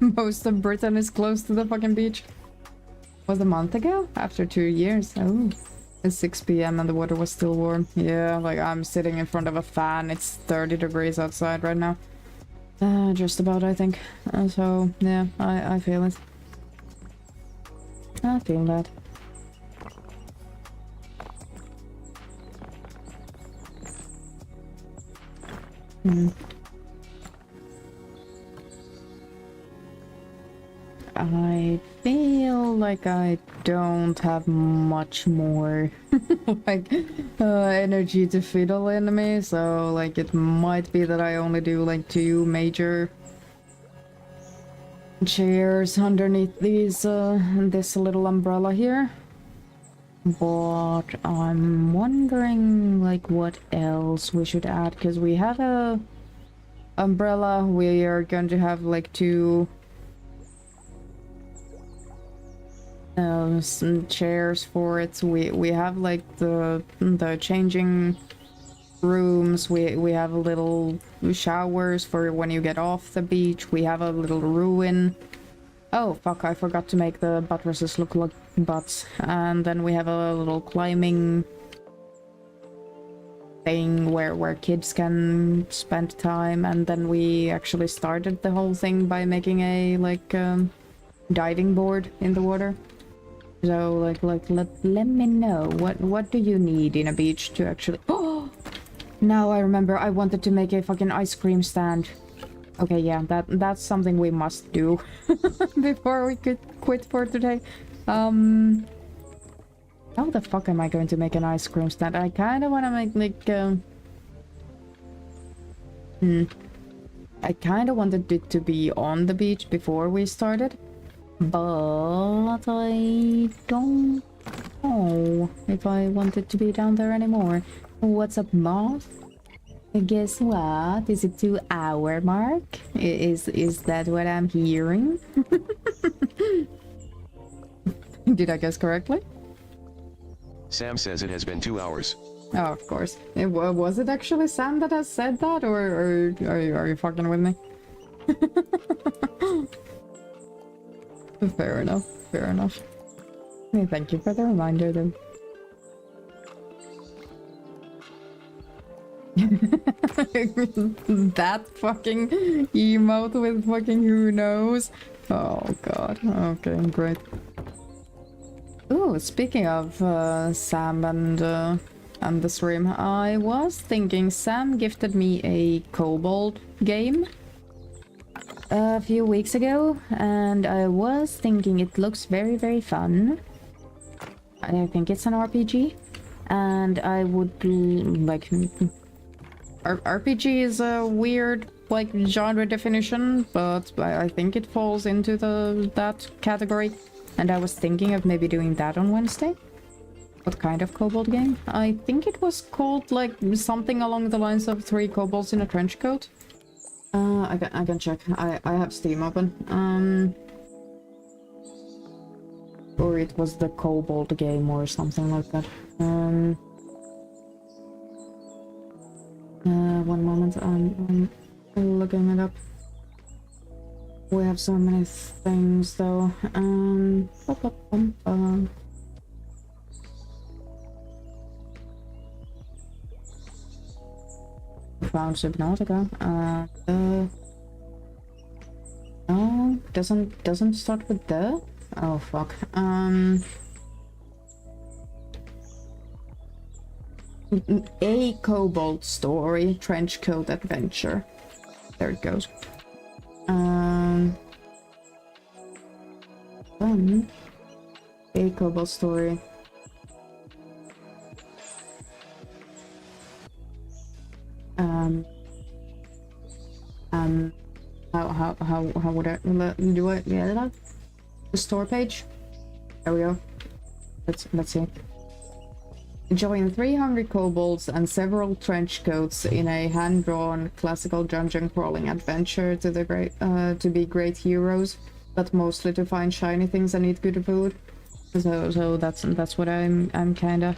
most of Britain is close to the fucking beach. Was a month ago? After 2 years. Oh. It's 6 p.m. and the water was still warm. Yeah, like I'm sitting in front of a fan. It's 30 degrees outside right now. Just about, I think. So, yeah, I feel it. I feel that. I feel like I don't have much more like energy to fiddle in me, so like it might be that I only do like 2 major chairs underneath these this little umbrella here. But I'm wondering like what else we should add, because we have a umbrella, we are going to have like 2 some chairs for it. We have like the changing rooms. We have a little showers for when you get off the beach. We have a little ruin. Oh fuck, I forgot to make the buttresses look like butts. And then we have a little climbing thing where kids can spend time. And then we actually started the whole thing by making a like diving board in the water. So like let me know what do you need in a beach to actually. Oh, now I remember, I wanted to make a fucking ice cream stand. Okay, yeah, that's something we must do before we could quit for today. How the fuck am I going to make an ice cream stand? I kind of want to make like I kind of wanted it to be on the beach before we started. But I don't know if I want it to be down there anymore. What's up, Moth? Guess what? Is it 2-hour mark? Is that what I'm hearing? Did I guess correctly? Sam says it has been 2 hours. Oh, of course. Was it actually Sam that has said that, or are you fucking with me? Fair enough, fair enough. Hey, thank you for the reminder, then. That fucking emote with fucking who knows? Oh god, okay, great. Ooh, speaking of Sam and the stream, I was thinking Sam gifted me a kobold game a few weeks ago, and I was thinking it looks very, very fun. I think it's an RPG, and I would like... RPG is a weird, like, genre definition, but I think it falls into that category, and I was thinking of maybe doing that on Wednesday. What kind of kobold game? I think it was called, like, something along the lines of 3 kobolds in a trench coat. I can check. I have Steam open. Or it was the kobold game or something like that. One moment, I'm looking it up. We have so many things though. Found Subnautica. No, doesn't start with the. Oh fuck. A kobold story, trench coat adventure. There it goes. A kobold story. How would I do it? Yeah, the store page. There we go. Let's see. Join 3 hungry kobolds and several trench coats in a hand-drawn classical dungeon crawling adventure to be great heroes, but mostly to find shiny things and eat good food. So that's what I'm kinda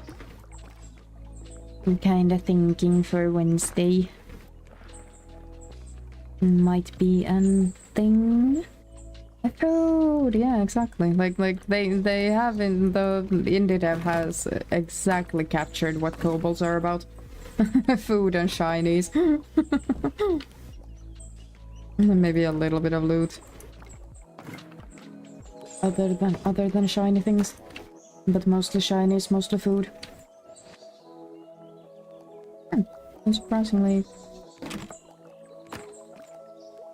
thinking for Wednesday. Might be a thing. Food, yeah, exactly. Like they have in the indie dev has exactly captured what kobolds are about. Food and shinies. Maybe a little bit of loot. Other than shiny things. But mostly shiny is mostly food. Unsurprisingly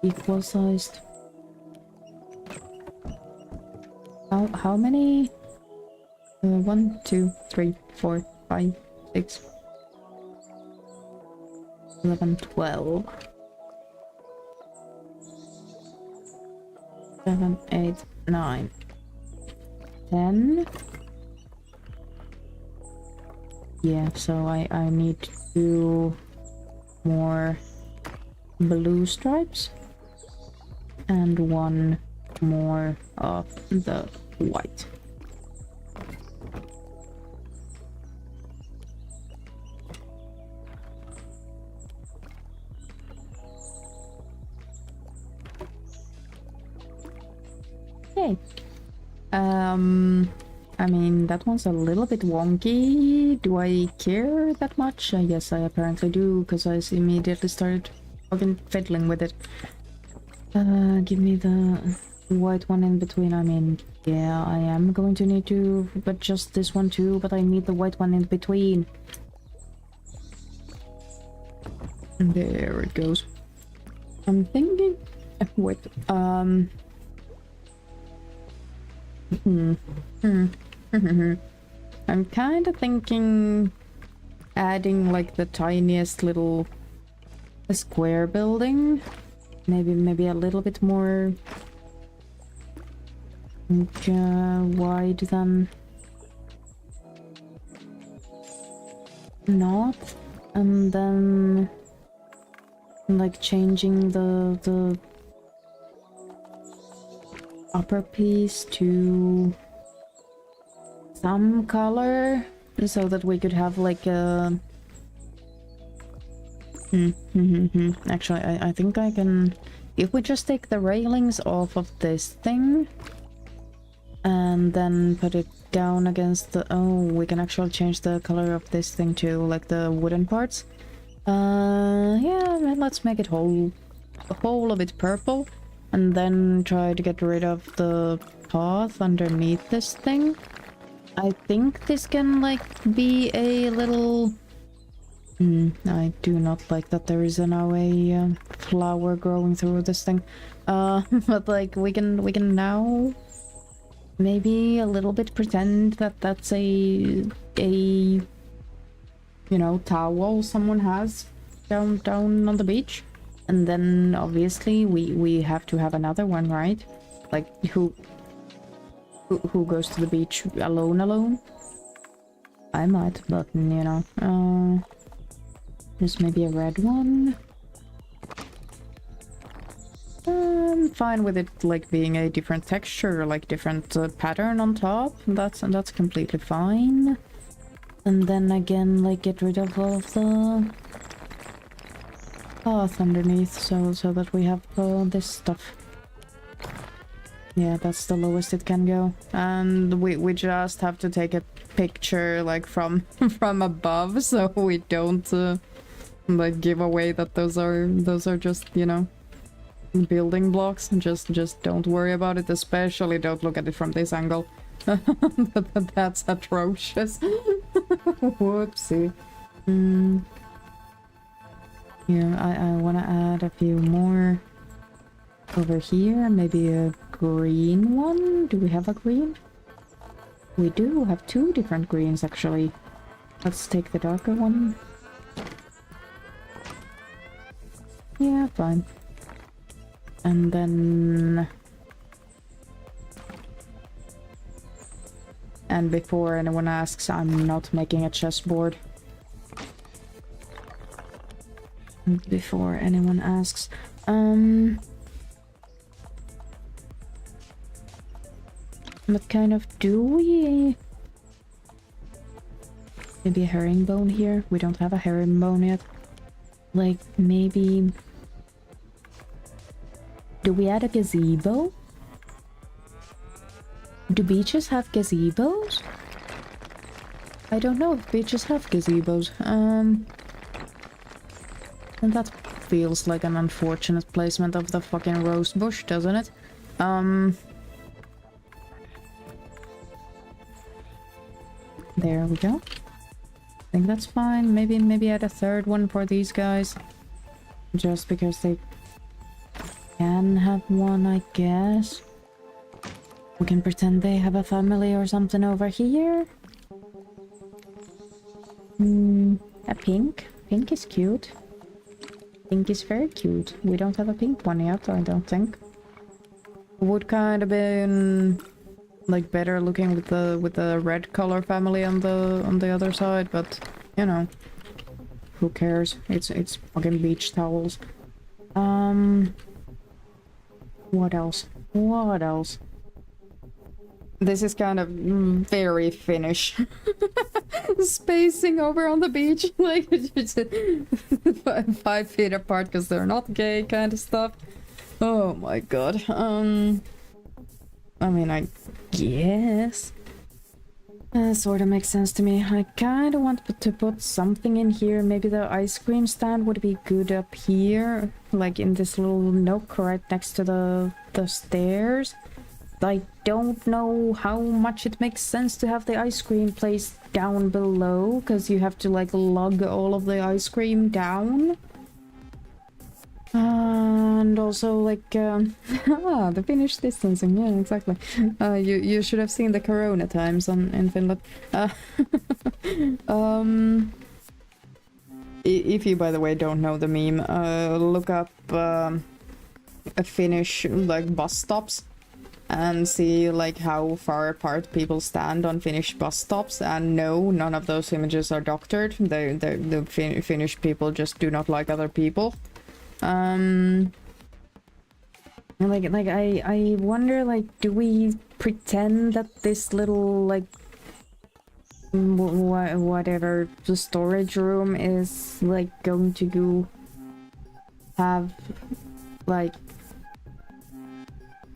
equal sized. How many? 1, 2, 3, 4, 5, 6, 11, 12. 7, 8, 9, 10. Yeah, so I need to do more blue stripes and one more of the white. Okay. I mean, that one's a little bit wonky. Do I care that much? Yes, I apparently do, because I immediately started fucking fiddling with it. Give me the white one in between. I mean, yeah, I am going to need to adjust this one too, but I need the white one in between. There it goes. I'm thinking... Wait, I'm kind of thinking adding like the tiniest little square building, maybe a little bit more wide than not, and then like changing the upper piece to some color so that we could have like a actually I think I can, if we just take the railings off of this thing and then put it down against the, oh, we can actually change the color of this thing too, like the wooden parts. Yeah, let's make it whole of it purple. And then try to get rid of the path underneath this thing. I think this can, like, be a little... I do not like that there is now a flower growing through this thing. But, like, we can now maybe a little bit pretend that that's a you know, towel someone has down on the beach. And then obviously we have to have another one, right? Like who goes to the beach alone? I might, but you know, there's maybe a red one. I'm fine with it like being a different texture, like different pattern on top. That's completely fine. And then again, like get rid of all of the path underneath, so that we have this stuff. Yeah, that's the lowest it can go, and we just have to take a picture like from above, so we don't like give away that those are just, you know, building blocks. Just don't worry about it, especially don't look at it from this angle. That's atrocious. Whoopsie. Here, I want to add a few more over here. Maybe a green one? Do we have a green? We do have two different greens, actually. Let's take the darker one. Yeah, fine. And then... And before anyone asks, I'm not making a chessboard. Before anyone asks. What kind of do we... Maybe a herringbone here? We don't have a herringbone yet. Like, maybe... Do we add a gazebo? Do beaches have gazebos? I don't know if beaches have gazebos. And that's feels like an unfortunate placement of the fucking rose bush, doesn't it? There we go. I think that's fine. Maybe add a third one for these guys. Just because they can have one, I guess. We can pretend they have a family or something over here. A pink. Pink is cute. Pink is very cute. We don't have a pink one yet, I don't think. Would kind of been like better looking with the red color family on the other side, but you know, who cares? It's fucking beach towels. What else? What else? This is kind of very Finnish. Spacing over on the beach, like it's 5 feet apart because they're not gay kind of stuff. Oh my god. I mean, I guess. Sort of makes sense to me. I kind of want to put something in here. Maybe the ice cream stand would be good up here. Like in this little nook right next to the stairs. I don't know how much it makes sense to have the ice cream place down below. Because you have to like lug all of the ice cream down. And also like the Finnish distancing, yeah, exactly. You should have seen the corona times in Finland. If you, by the way, don't know the meme, look up a Finnish like bus stops and see like how far apart people stand on Finnish bus stops. And no, none of those images are doctored. The Finnish people just do not like other people. Like I wonder, like, do we pretend that this little like whatever the storage room is like going to have like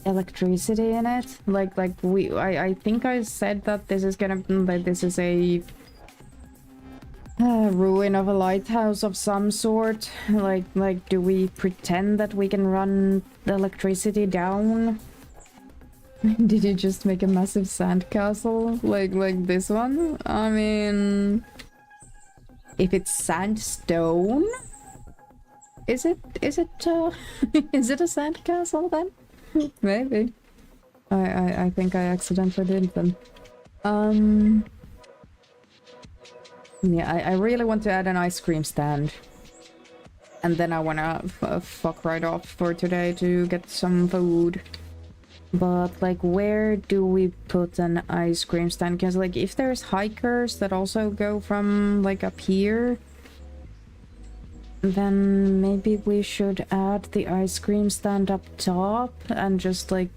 electricity in it? Like I think I said that this is gonna that this is a ruin of a lighthouse of some sort. Like do we pretend that we can run the electricity down? Did you just make a massive sandcastle like this one? I mean, if it's sandstone, is it is it a sandcastle then? Maybe. I think I accidentally did then. Yeah, I really want to add an ice cream stand. And then I wanna fuck right off for today to get some food. But, like, where do we put an ice cream stand? Because, like, if there's hikers that also go from, like, up here, then maybe we should add the ice cream stand up top. And just, like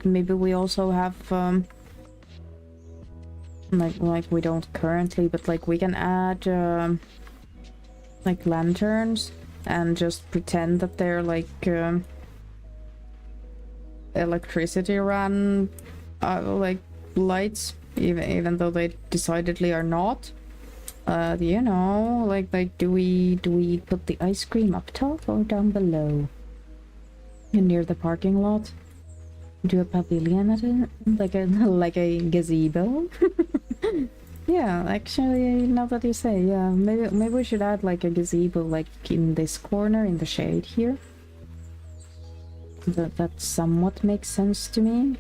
maybe we also have, like we don't currently, but like we can add like lanterns and just pretend that they're like electricity run like lights, even though they decidedly are not. You know, like do we put the ice cream up top or down below? Near the parking lot? Do a pavilion at it? Like a gazebo? Yeah, actually, now that you say, yeah, maybe we should add like a gazebo like in this corner in the shade here. That somewhat makes sense to me.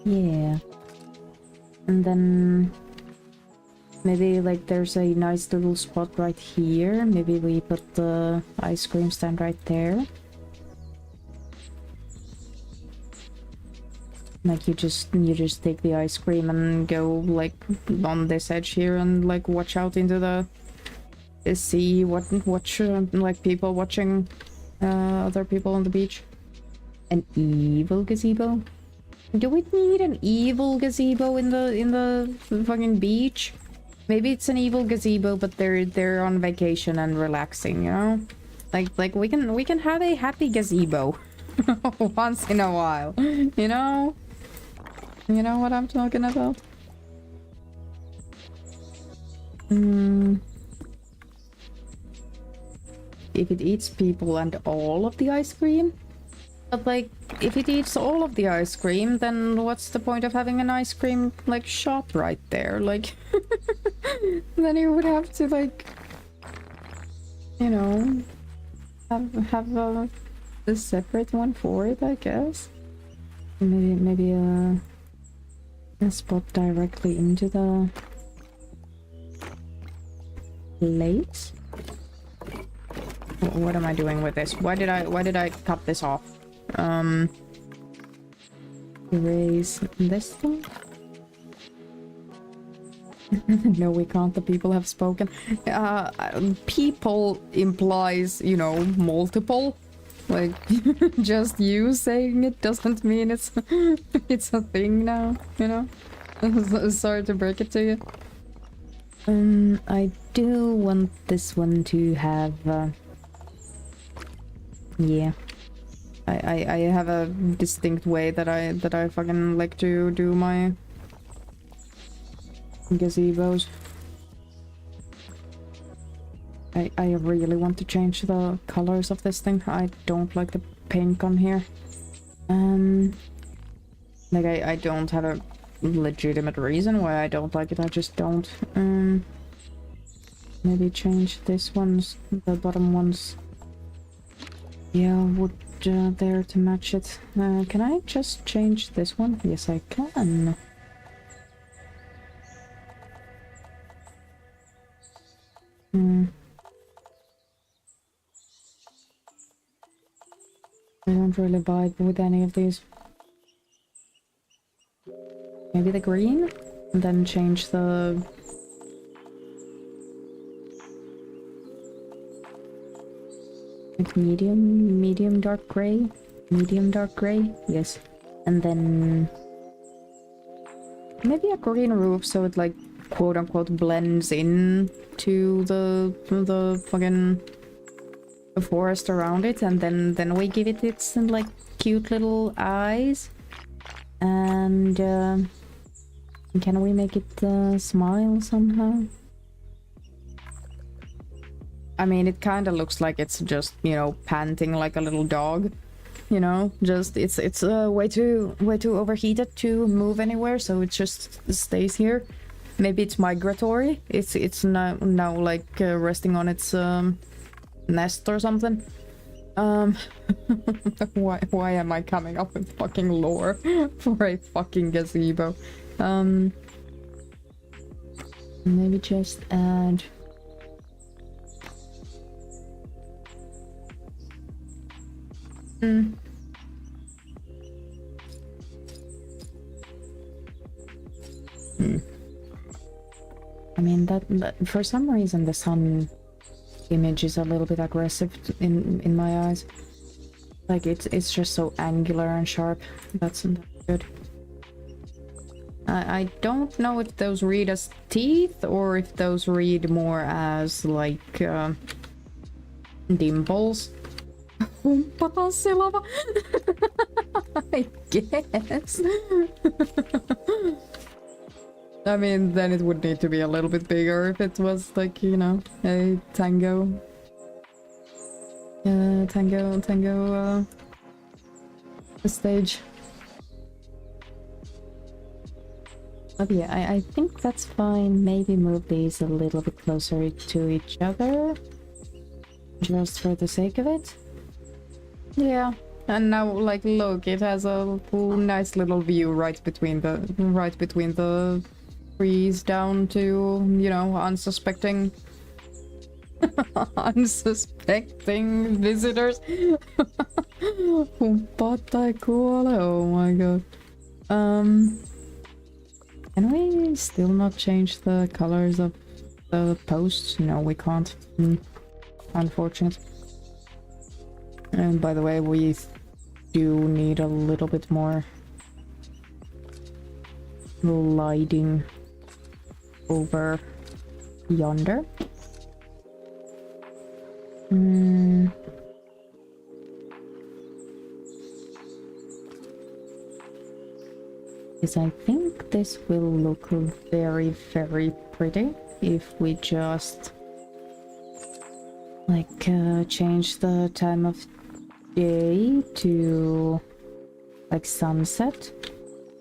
Yeah. And then maybe like there's a nice little spot right here. Maybe we put the ice cream stand right there. Like you just take the ice cream and go like on this edge here and like watch out into the sea, watch like people watching other people on the beach. An evil gazebo? Do we need an evil gazebo in the fucking beach? Maybe it's an evil gazebo, but they're on vacation and relaxing, you know? Like we can have a happy gazebo once in a while, you know? You know what I'm talking about? If it eats people and all of the ice cream? But like, if it eats all of the ice cream, then what's the point of having an ice cream, like, shop right there? Like, then you would have to, like, you know, have a separate one for it, I guess. Maybe a spot directly into the lakes. What am I doing with this? Why did I cut this off? Erase this one. No, we can't. The people have spoken. People implies, you know, multiple. Like, just you saying it doesn't mean it's it's a thing now, you know? Sorry to break it to you. I do want this one to have, yeah. I have a distinct way that I fucking like to do my gazebos. I really want to change the colors of this thing. I don't like the pink on here. Like I don't have a legitimate reason why I don't like it. I just don't. Maybe change this one's, the bottom ones. Yeah, wood there to match it. Can I just change this one? Yes, I can. I don't really vibe with any of these. Maybe the green? And then change the... like medium dark gray? Medium dark gray? Yes. And then... maybe a green roof so it like quote-unquote blends in to the fucking... the forest around it, and then we give it its like cute little eyes. And can we make it smile somehow? I mean, it kind of looks like it's just, you know, panting like a little dog, you know, just it's way too overheated to move anywhere, so it just stays here. Maybe it's migratory. It's now like resting on its nest or something. Why am I coming up with fucking lore for a fucking gazebo? Maybe just add... I mean, that for some reason the sun image is a little bit aggressive in my eyes. Like it's just so angular and sharp. That's not good. I don't know if those read as teeth or if those read more as like dimples. I guess. I mean, then it would need to be a little bit bigger if it was like, you know, a tango stage. But yeah, I think that's fine. Maybe move these a little bit closer to each other, just for the sake of it. Yeah. And now, like, look, it has a nice little view right between the trees down to, you know, unsuspecting visitors. Oh my god. Can we still not change the colors of the posts? No, we can't. Unfortunate. And by the way, we do need a little bit more lighting over yonder. Because I think this will look very, very pretty. if we just like change the time of day to like sunset.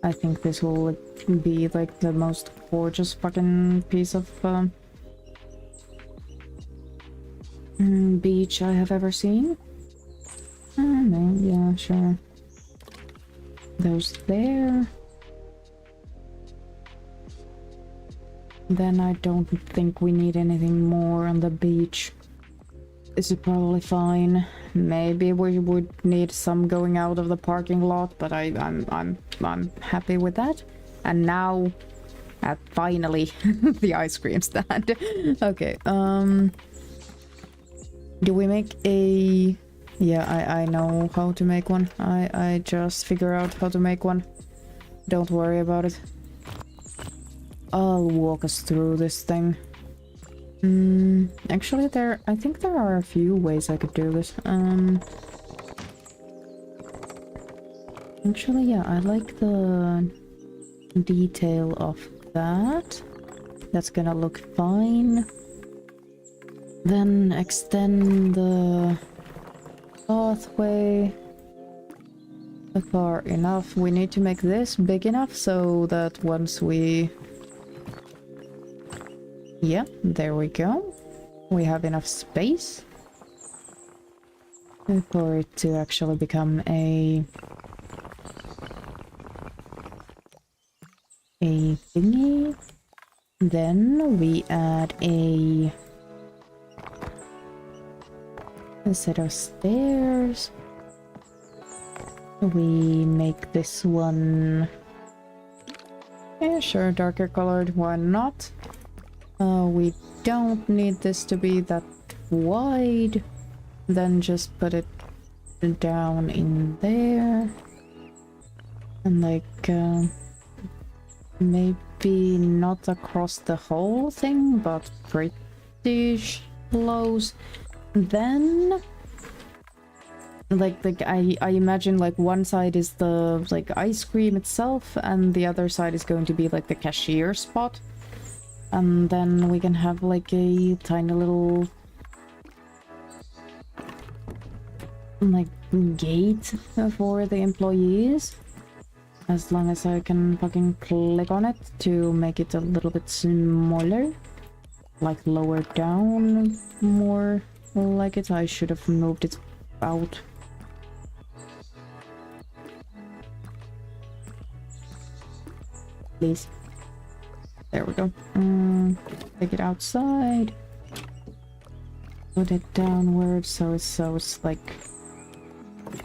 I think this will be like the most gorgeous fucking piece of beach I have ever seen. I don't know, yeah, sure. Those there. Then I don't think we need anything more on the beach. This is probably fine. Maybe we would need some going out of the parking lot, but I'm happy with that. And now, finally, the ice cream stand. Okay. Do we make a? Yeah, I know how to make one. I just figure out how to make one. Don't worry about it. I'll walk us through this thing. Actually I think there are a few ways I could do this. Actually, yeah, I like the detail of that. That's gonna look fine. Then extend the pathway far enough. We need to make this big enough so that once we... Yeah, there we go. We have enough space for it to actually become a thingy. Then we add a set of stairs. We make this one, yeah, sure, darker colored, why not? We don't need this to be that wide. Then just put it down in there. And like, maybe not across the whole thing, but pretty close. Then, like I imagine like one side is the like ice cream itself, and the other side is going to be like the cashier spot. And then we can have like a tiny little like gate for the employees. As long as I can fucking click on it to make it a little bit smaller. Like lower down more like it. I should have moved it out. Please. There we go. Take it outside. Put it downwards so it's like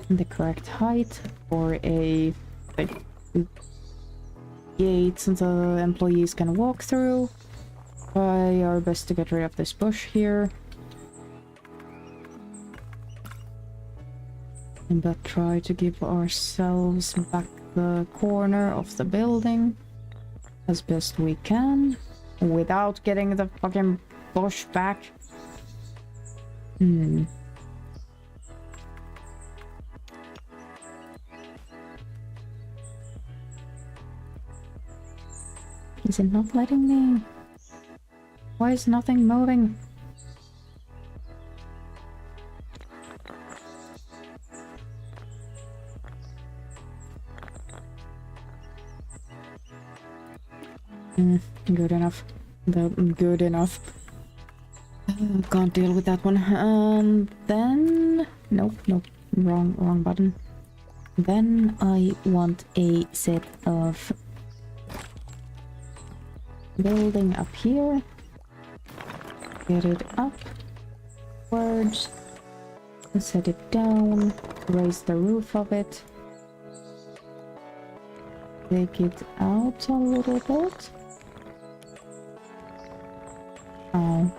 the correct height for a like, gate the employees can walk through. Try our best to get rid of this bush here. But try to give ourselves back the corner of the building as best we can without getting the fucking bush back. Is it not letting me? Why is nothing moving? Good enough. Good enough. Can't deal with that one. Then... Nope. Wrong button. Then I want a set of building up here. Get it upwards. Set it down. Raise the roof of it. Take it out a little bit. Oh.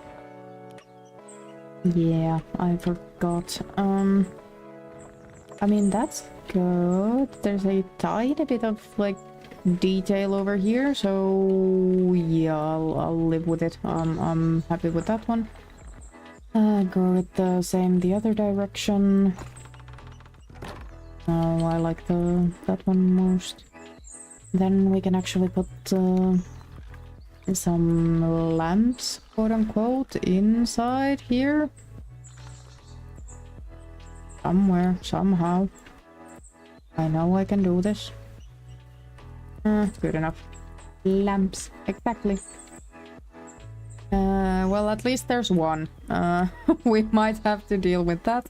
Yeah, I forgot. I mean, that's good. There's a tiny bit of, like, detail over here, so yeah, I'll live with it. I'm happy with that one. Go with the same the other direction. Oh, I like that one most. Then we can actually put some lamps, quote unquote, inside here. Somewhere, somehow. I know I can do this. Good enough. Lamps, exactly. Well, at least there's one. We might have to deal with that.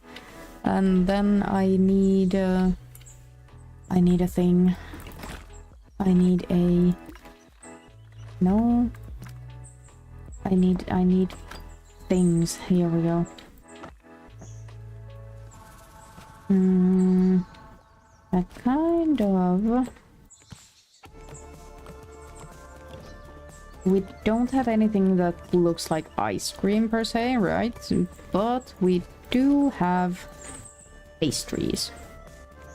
And then I need a thing. I need a... No. I need things. Here we go. That kind of... We don't have anything that looks like ice cream per se, right? But we do have pastries.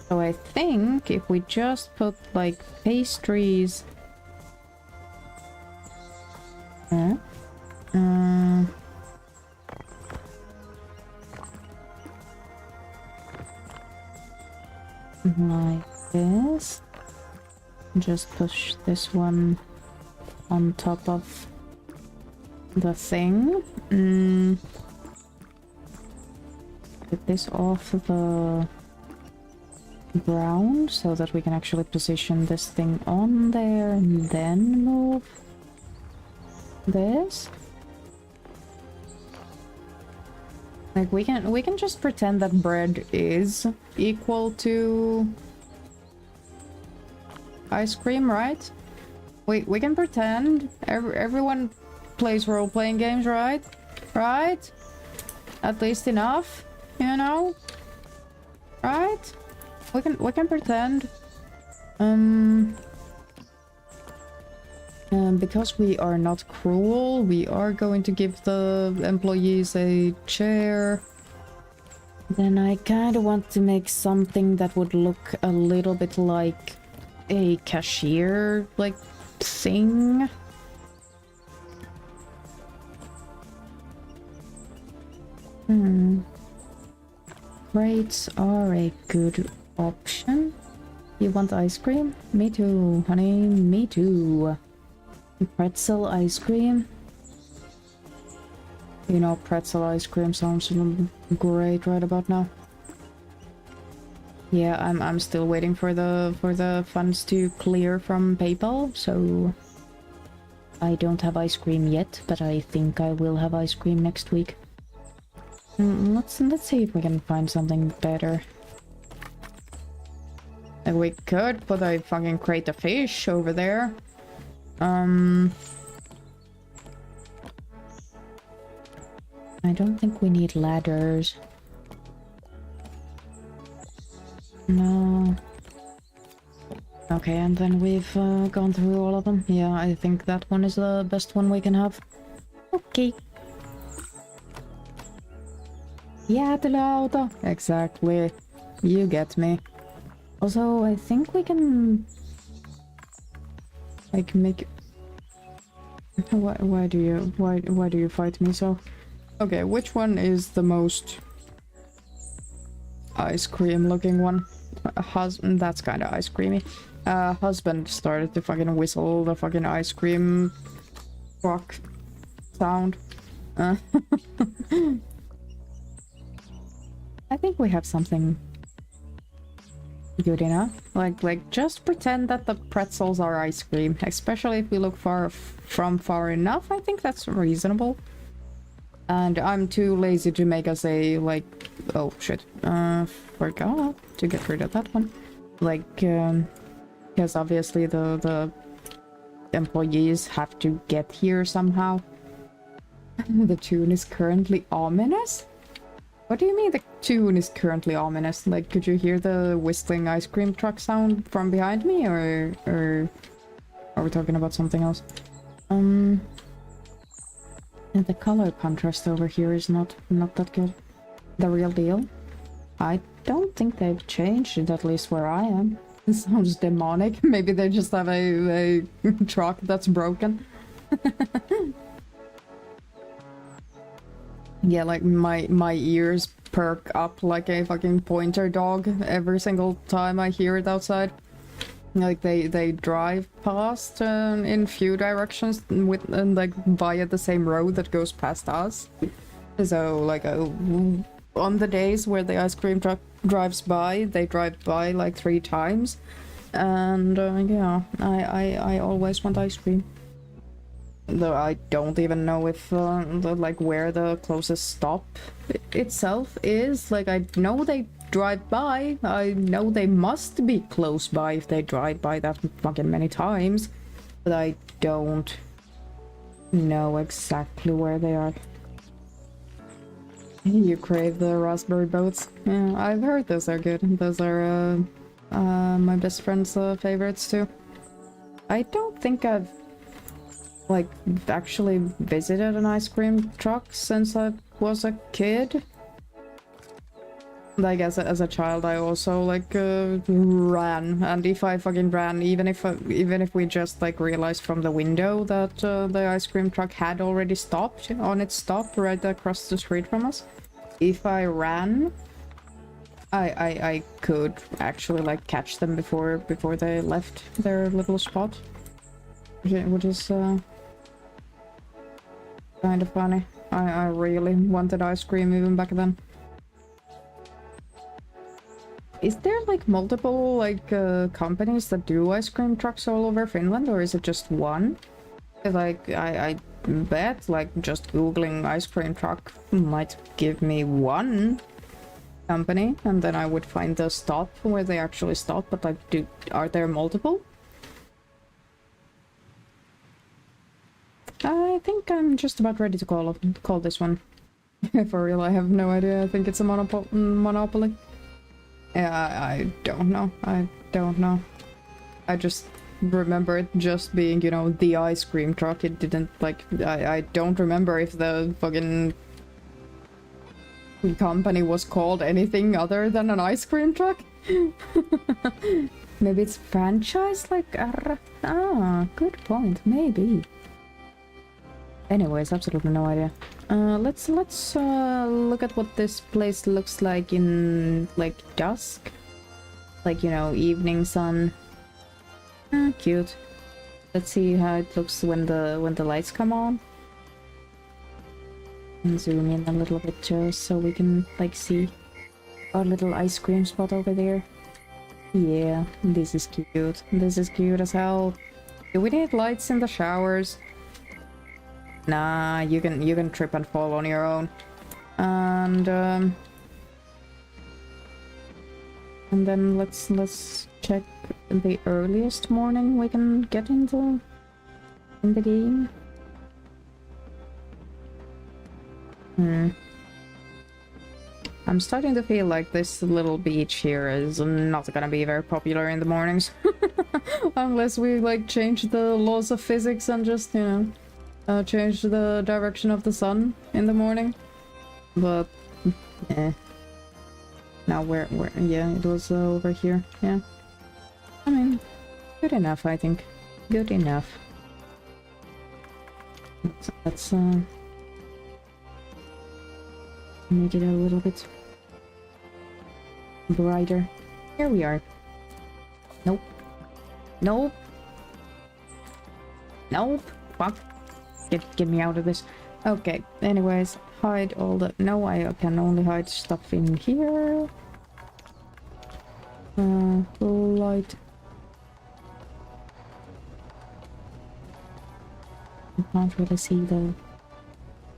So I think if we just put like pastries... like this. Just push this one on top of the thing. Get this off the ground so that we can actually position this thing on there and then move this. Like we can just pretend that bread is equal to ice cream, right? We can pretend. Everyone plays role-playing games, right? Right? At least enough, you know? Right? We can pretend. Because we are not cruel, we are going to give the employees a chair. Then I kind of want to make something that would look a little bit like a cashier, like, thing. Crates are a good option. You want ice cream? Me too, honey, me too. Pretzel ice cream. You know, pretzel ice cream sounds great right about now. Yeah, I'm still waiting for the funds to clear from PayPal, so I don't have ice cream yet, but I think I will have ice cream next week. Let's see if we can find something better. Like we could put a fucking crate of fish over there. I don't think we need ladders. No. Okay, and then we've gone through all of them. Yeah, I think that one is the best one we can have. Okay. Jätelauta. Exactly. You get me. Also, I think we can... like, make... Why do you fight me so? Okay, which one is the most ice cream looking one? Husband, that's kind of ice creamy. Husband started to fucking whistle the fucking ice cream rock sound. I think we have something good enough. Like just pretend that the pretzels are ice cream, especially if we look far enough. I think that's reasonable. And I'm too lazy to make us a, like... Oh, shit. Forgot to get rid of that one. Like, because obviously the employees have to get here somehow. The tune is currently ominous? What do you mean the tune is currently ominous? Like, could you hear the whistling ice cream truck sound from behind me, or are we talking about something else? And the color contrast over here is not that good. The real deal? I don't think they've changed it, at least where I am. It sounds demonic. Maybe they just have a truck that's broken. Yeah, like my ears perk up like a fucking pointer dog every single time I hear it outside. Like they drive past in few directions with like via the same road that goes past us. So like on the days where the ice cream truck drives by, they drive by like 3 times, and yeah, I always want ice cream. Though I don't even know if like where the closest stop itself is. Like I know they drive by. I know they must be close by if they drive by that fucking many times, but I don't know exactly where they are. You crave the raspberry boats? Yeah, I've heard those are good. Those are my best friend's favorites too. I don't think I've like actually visited an ice cream truck since I was a kid. Like as a child, I also like ran, and if I fucking ran, even if we just like realized from the window that the ice cream truck had already stopped on its stop right across the street from us, if I ran, I could actually like catch them before they left their little spot, which is kind of funny. I really wanted ice cream even back then. Is there like multiple like companies that do ice cream trucks all over Finland, or is it just one? Like I bet like just googling ice cream truck might give me one company, and then I would find the stop where they actually stop. But like, are there multiple? I think I'm just about ready to call this one. For real, I have no idea. I think it's a monopoly. Yeah, I don't know. I don't know. I just remember it just being, you know, the ice cream truck. It didn't, like, I don't remember if the fucking company was called anything other than an ice cream truck. Maybe it's franchise, like, good point, maybe. Anyways, absolutely no idea. Let's look at what this place looks like in like dusk, like, you know, evening sun. Cute. Let's see how it looks when the lights come on. And zoom in a little bit just so we can like see our little ice cream spot over there. Yeah, this is cute. This is cute as hell. Do we need lights in the showers? Nah, you can trip and fall on your own. And then let's check the earliest morning we can get in the game. I'm starting to feel like this little beach here is not gonna be very popular in the mornings. Unless we like change the laws of physics and just, you know, change the direction of the sun in the morning. But now where yeah, it was over here. Yeah, I mean, good enough, I think. Good enough. Let's make it a little bit brighter. Here we are. Nope. Nope. Nope. Fuck. Get me out of this. Okay, anyways, hide all the... No, I can only hide stuff in here. Light. I can't really see the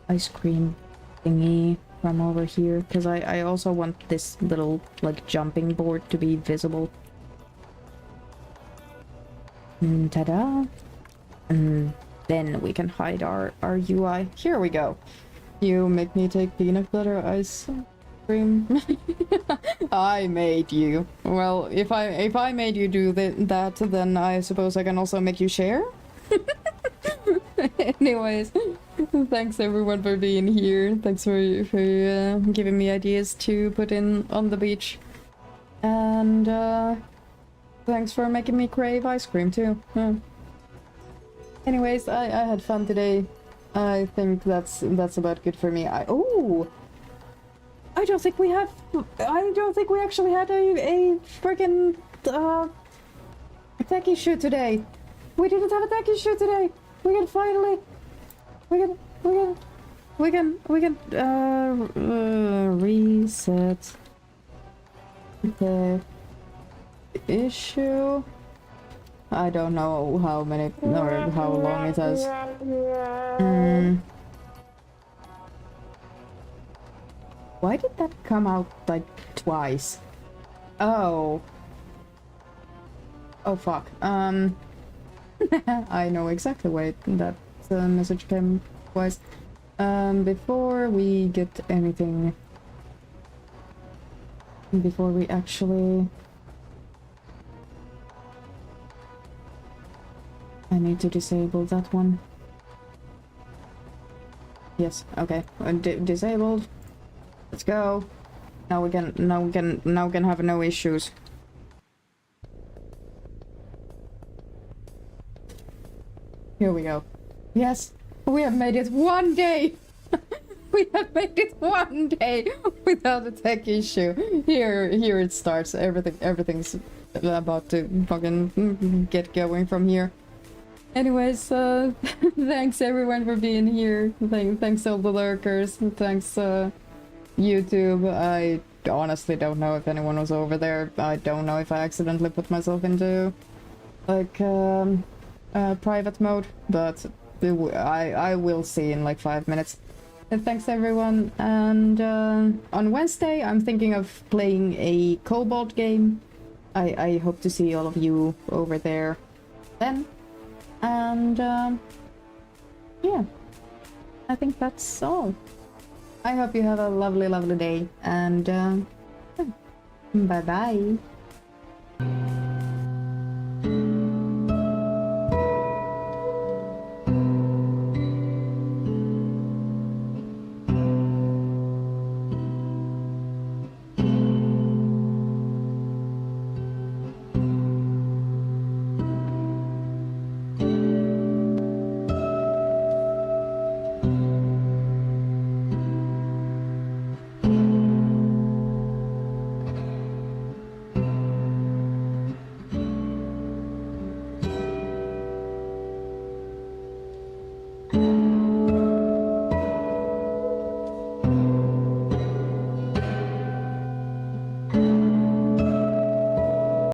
ice cream thingy from over here, because I also want this little, like, jumping board to be visible. Ta-da! Then we can hide our UI. Here we go. You make me take peanut butter ice cream. I made you. Well, if I made you do that, then I suppose I can also make you share. Anyways, thanks everyone for being here. Thanks for giving me ideas to put in on the beach, and thanks for making me crave ice cream too. Yeah. Anyways, I had fun today. I think that's about good for me. I don't think we actually had a freaking a tech issue today. We didn't have a tech issue today. We can finally, we can reset the issue. I don't know how many or how long it has. Why did that come out like twice? Oh. Oh fuck. I know exactly why that message came twice. Before we get anything, before we actually, I need to disable that one. Yes, okay, disabled. Let's go. Now we can have no issues. Here we go. Yes, we have made it one day. We have made it one day without a tech issue. Here it starts. Everything's about to fucking get going from here. Anyways, thanks everyone for being here. Thanks all the lurkers. Thanks YouTube. I honestly don't know if anyone was over there. I don't know if I accidentally put myself into like private mode, but I will see in like 5 minutes. And thanks everyone, and on Wednesday I'm thinking of playing a Cobalt game. I hope to see all of you over there then. And yeah, I think that's all. I hope you have a lovely day, and bye bye.